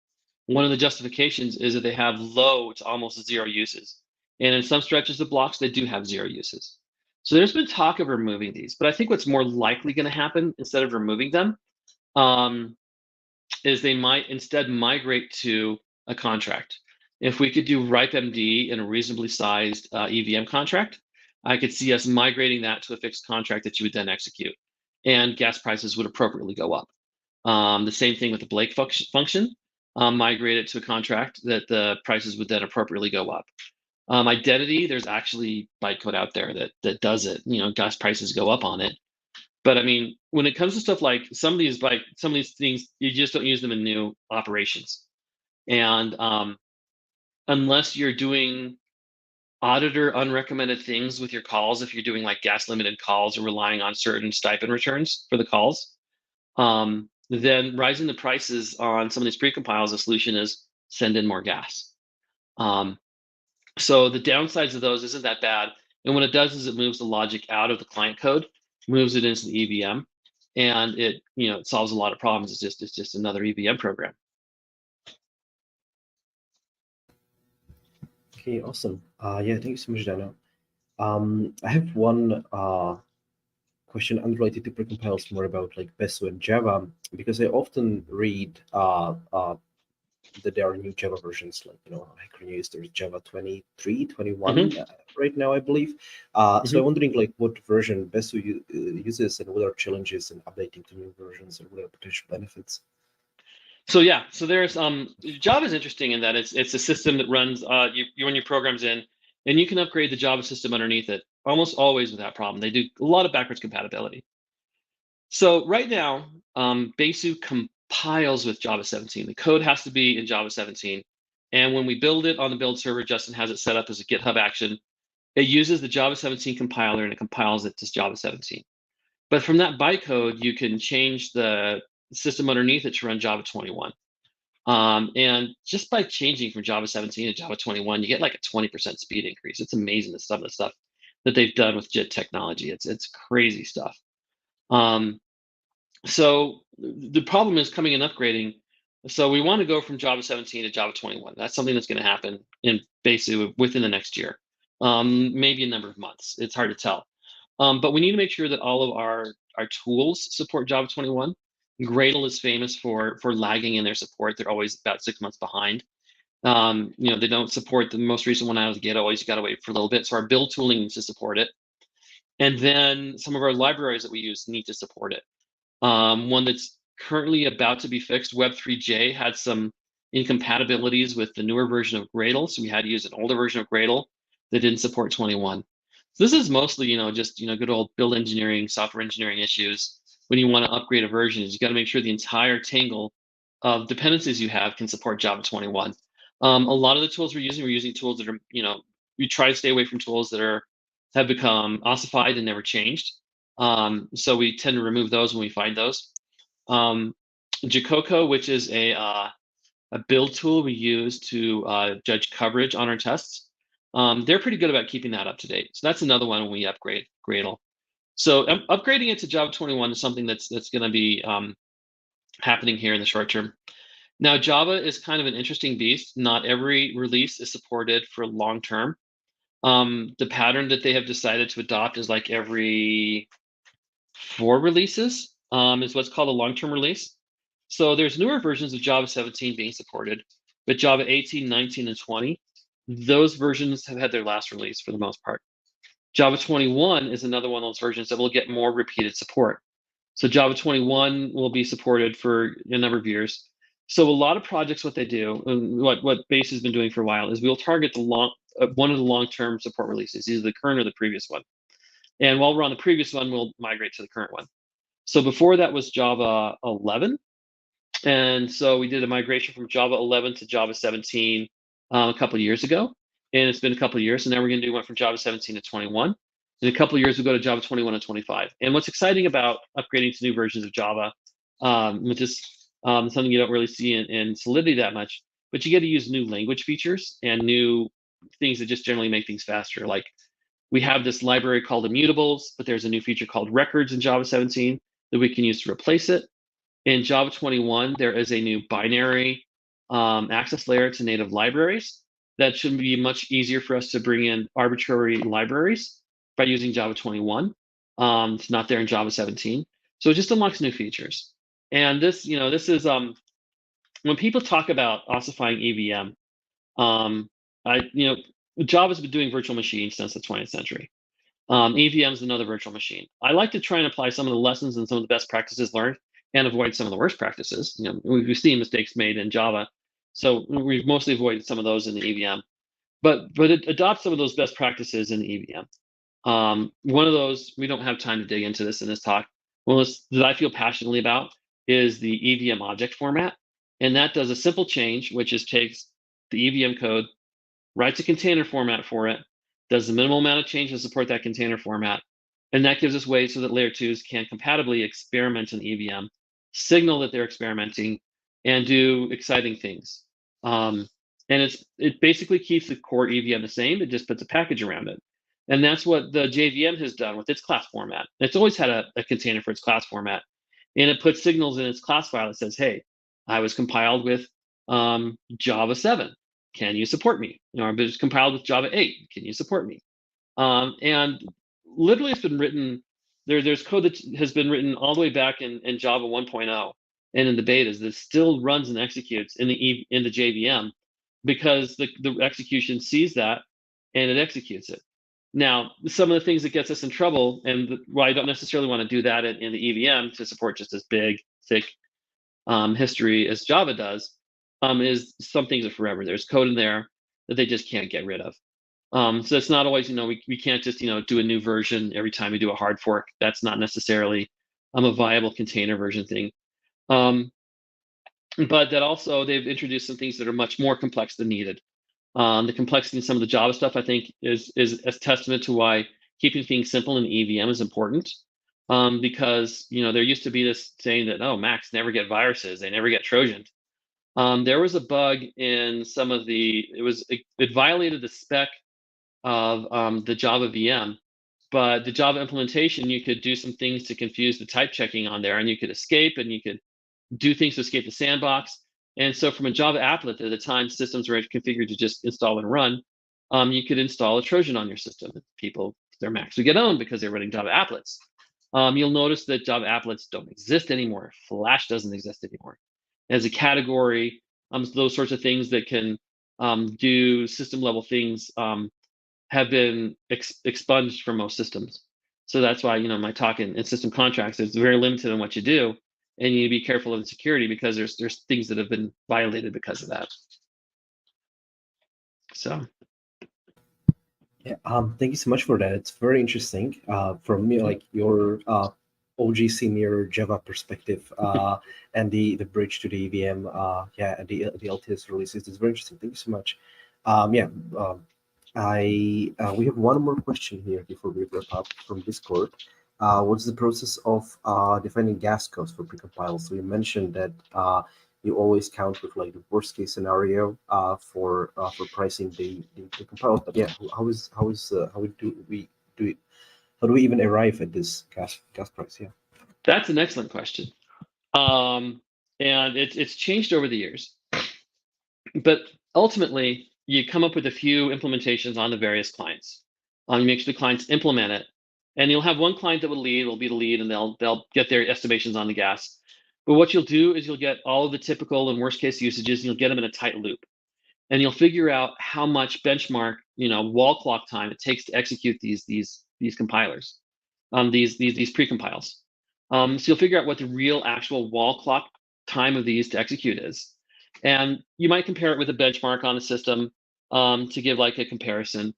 one of the justifications is that they have low to almost zero uses. And in some stretches of blocks, they do have zero uses. So there's been talk of removing these, but I think what's more likely going to happen, instead of removing them, is they might instead migrate to a contract. If we could do RipeMD in a reasonably sized EVM contract, I could see us migrating that to a fixed contract that you would then execute, and gas prices would appropriately go up. The same thing with the Blake function, migrate it to a contract that the prices would then appropriately go up. Identity, there's actually bytecode out there that does it. Gas prices go up on it. But I mean, when it comes to stuff like some of these things, you just don't use them in new operations. And unless you're doing auditor unrecommended things with your calls, if you're doing like gas limited calls or relying on certain stipend returns for the calls, then rising the prices on some of these precompiles, the solution is send in more gas. So the downsides of those isn't that bad. And what it does is it moves the logic out of the client code, moves it into the EVM, and it solves a lot of problems. It's just another EVM program. Okay, awesome. Yeah, thank you so much, Danno. I have one question unrelated to precompiles, more about like Besu and Java, because I often read that there are new Java versions, like Hacker News. There's Java 23, 21 right now, I believe. So I'm wondering like what version Besu uses, and what are challenges in updating to new versions, and what are potential benefits? So yeah, so there's Java is interesting in that it's a system that runs you run your programs in, and you can upgrade the Java system underneath it almost always without problem. They do a lot of backwards compatibility. So right now, Besu compiles with Java 17. The code has to be in Java 17, and when we build it on the build server, Justin has it set up as a GitHub action. It uses the Java 17 compiler, and it compiles it to Java 17. But from that bytecode, you can change the system underneath it to run Java 21. And just by changing from Java 17 to Java 21, you get like a 20% speed increase. It's amazing some of the stuff that they've done with JIT technology. It's crazy stuff. So the problem is coming and upgrading. So we want to go from Java 17 to Java 21. That's something that's going to happen in basically within the next year, maybe a number of months. It's hard to tell. But we need to make sure that all of our tools support Java 21. Gradle is famous for lagging in their support. They're always about 6 months behind. They don't support the most recent one out of the gate. Always got to wait for a little bit. So our build tooling needs to support it. And then some of our libraries that we use need to support it. One that's currently about to be fixed, Web3j, had some incompatibilities with the newer version of Gradle. So we had to use an older version of Gradle that didn't support 21. So this is mostly, just, good old build engineering, software engineering issues. When you want to upgrade a version, you got to make sure the entire tangle of dependencies you have can support Java 21. A lot of the tools we're using tools that are, we try to stay away from tools that have become ossified and never changed. So we tend to remove those when we find those. Jacoco, which is a build tool we use to judge coverage on our tests. They're pretty good about keeping that up to date. So that's another one when we upgrade Gradle. So upgrading it to Java 21 is something that's going to be happening here in the short term. Now, Java is kind of an interesting beast. Not every release is supported for long term. The pattern that they have decided to adopt is like every 4 releases is what's called a long-term release. So there's newer versions of Java 17 being supported, but Java 18, 19, and 20, those versions have had their last release for the most part. Java 21 is another one of those versions that will get more repeated support. So Java 21 will be supported for a number of years. So a lot of projects, what they do, and what Base has been doing for a while, is we'll target one of the long-term support releases, either the current or the previous one. And while we're on the previous one, we'll migrate to the current one. So before that was Java 11. And so we did a migration from Java 11 to Java 17 a couple of years ago. And it's been a couple of years. And now we're going to do one from Java 17 to 21. In a couple of years, we'll go to Java 21 and 25. And what's exciting about upgrading to new versions of Java, which is something you don't really see in Solidity that much, but you get to use new language features and new things that just generally make things faster. Like we have this library called immutables, but there's a new feature called records in Java 17 that we can use to replace it. In Java 21, there is a new binary access layer to native libraries. That should be much easier for us to bring in arbitrary libraries by using Java 21. It's not there in Java 17. So it just unlocks new features. And this, this is when people talk about ossifying EVM, Java's been doing virtual machines since the 20th century. EVM is another virtual machine. I like to try and apply some of the lessons and some of the best practices learned and avoid some of the worst practices. We've seen mistakes made in Java, so we've mostly avoided some of those in the EVM. But it adopts some of those best practices in the EVM. One of those, we don't have time to dig into this in this talk. One that I feel passionately about is the EVM object format. And that does a simple change, which is takes the EVM code, writes a container format for it, does the minimal amount of change to support that container format. And that gives us ways so that layer 2s can compatibly experiment in EVM, signal that they're experimenting, and do exciting things. And it basically keeps the core EVM the same. It just puts a package around it. And that's what the JVM has done with its class format. It's always had a container for its class format. And it puts signals in its class file that says, hey, I was compiled with Java 7. Can you support me? Or it's compiled with Java 8. Can you support me? And literally it's been written, there's code that has been written all the way back in Java 1.0 and in the betas that still runs and executes in the JVM because the execution sees that and it executes it. Now, some of the things that gets us in trouble, and why I don't necessarily want to do that in the EVM to support just as big, thick history as Java does, is some things are forever. There's code in there that they just can't get rid of. So it's not always, we can't just, do a new version every time we do a hard fork. That's not necessarily a viable container version thing. But that also, they've introduced some things that are much more complex than needed. The complexity in some of the Java stuff, I think, is a testament to why keeping things simple in EVM is important. Because, there used to be this saying that, oh, Macs never get viruses, they never get Trojans. There was a bug in some of it violated the spec of the Java VM, but the Java implementation, you could do some things to confuse the type checking on there, and you could escape, and you could do things to escape the sandbox. And so from a Java applet, at the time systems were configured to just install and run, you could install a Trojan on your system. People, their Macs would get owned because they're running Java applets. You'll notice that Java applets don't exist anymore. Flash doesn't exist anymore. As a category, those sorts of things that can do system level things have been expunged from most systems. So that's why, my talk in system contracts is very limited on what you do. and you need to be careful of the security because there's things that have been violated because of that. So. Yeah, thank you so much for that. It's very interesting. From me, like your OG senior Java perspective, and the bridge to the EVM, yeah, and the LTS releases. It's very interesting. Thank you so much. Yeah, we have one more question here before we wrap up from Discord. What's the process of defining gas costs for precompile? So you mentioned that you always count with like the worst case scenario for pricing the compile. But yeah, how do we do it? How do we even arrive at this gas price? Yeah, That's an excellent question, and it's changed over the years. But ultimately, you come up with a few implementations on the various clients. You make sure the clients implement it, and you'll have one client that will lead. Will be the lead, and they'll get their estimations on the gas. But what you'll do is you'll get all of the typical and worst case usages, and you'll get them in a tight loop, and you'll figure out how much benchmark wall clock time it takes to execute these compilers, these precompiles. So you'll figure out what the real actual wall clock time of these to execute is. And you might compare it with a benchmark on the system to give like a comparison.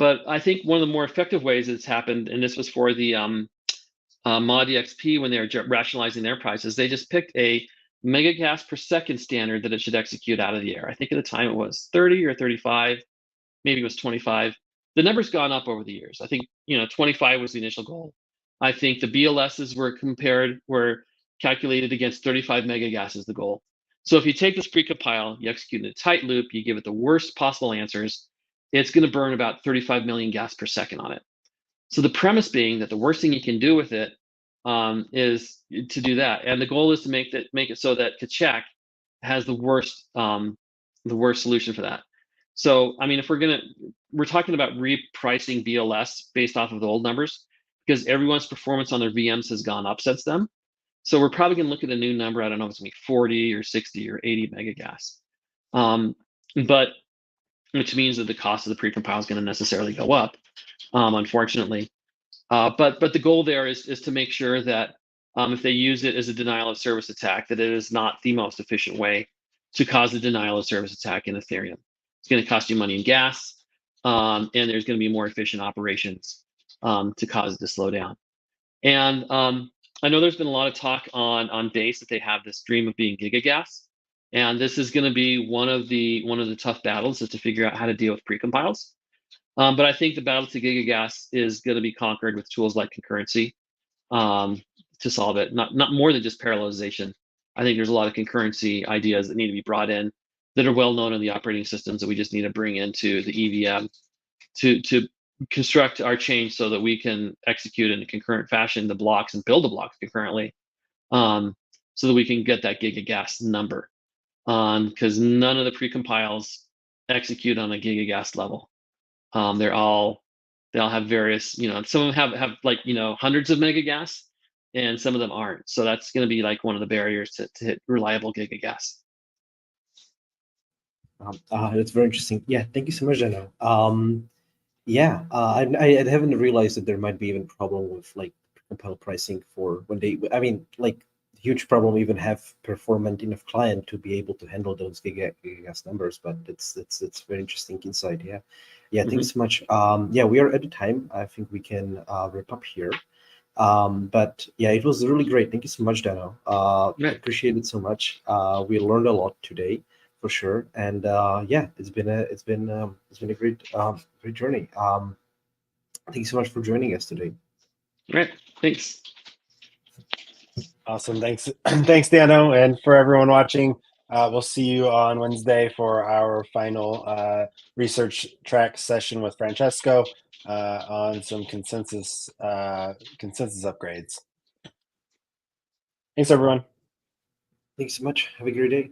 But I think one of the more effective ways it's happened, and this was for the ModXP when they were rationalizing their prices, they just picked a megagas per second standard that it should execute out of the air. I think at the time it was 30 or 35, maybe it was 25. The number's gone up over the years. I think 25 was the initial goal. I think the BLSs were calculated against 35 megagas as the goal. So if you take this precompile, you execute in a tight loop, you give it the worst possible answers, it's going to burn about 35 million gas per second on it. So the premise being that the worst thing you can do with it is to do that, and the goal is to make it so that Kachek has the worst solution for that. So I mean, if we're talking about repricing BLS based off of the old numbers, because everyone's performance on their VMs has gone up since then. So we're probably going to look at a new number. I don't know if it's going to be 40 or 60 or 80 megagas, but which means that the cost of the precompile is going to necessarily go up, unfortunately. But the goal there is to make sure that if they use it as a denial of service attack, that it is not the most efficient way to cause a denial of service attack in Ethereum. It's going to cost you money in gas, and there's going to be more efficient operations to cause it to slow down. And I know there's been a lot of talk on Base that they have this dream of being gigagas, and this is going to be one of the tough battles, is to figure out how to deal with precompiles. But I think the battle to gigagas is going to be conquered with tools like concurrency to solve it. Not more than just parallelization. I think there's a lot of concurrency ideas that need to be brought in that are well known in the operating systems that we just need to bring into the EVM to construct our chain so that we can execute in a concurrent fashion the blocks and build the blocks concurrently, so that we can get that gigagas number. Because none of the precompiles execute on a gigagas level. They all have various, some of them have like hundreds of megagas, and some of them aren't. So that's going to be like one of the barriers to hit reliable gigagas. That's very interesting. Yeah, thank you so much, Danno. Yeah, I haven't realized that there might be even problem with like compile pricing for when they. I mean, like huge problem even have performant enough client to be able to handle those gigagas numbers. But it's very interesting insight. Yeah, yeah. Thanks so much. Yeah, we are at the time. I think we can wrap up here. But yeah, it was really great. Thank you so much, Danno. Yeah. Appreciate it so much. We learned a lot today, for sure. And yeah, it's been a great journey. Thank you so much for joining us today. Right. Thanks. Awesome. Thanks. Thanks, Danno. And for everyone watching, we'll see you on Wednesday for our final research track session with Francesco on some consensus upgrades. Thanks, everyone. Thanks so much. Have a great day.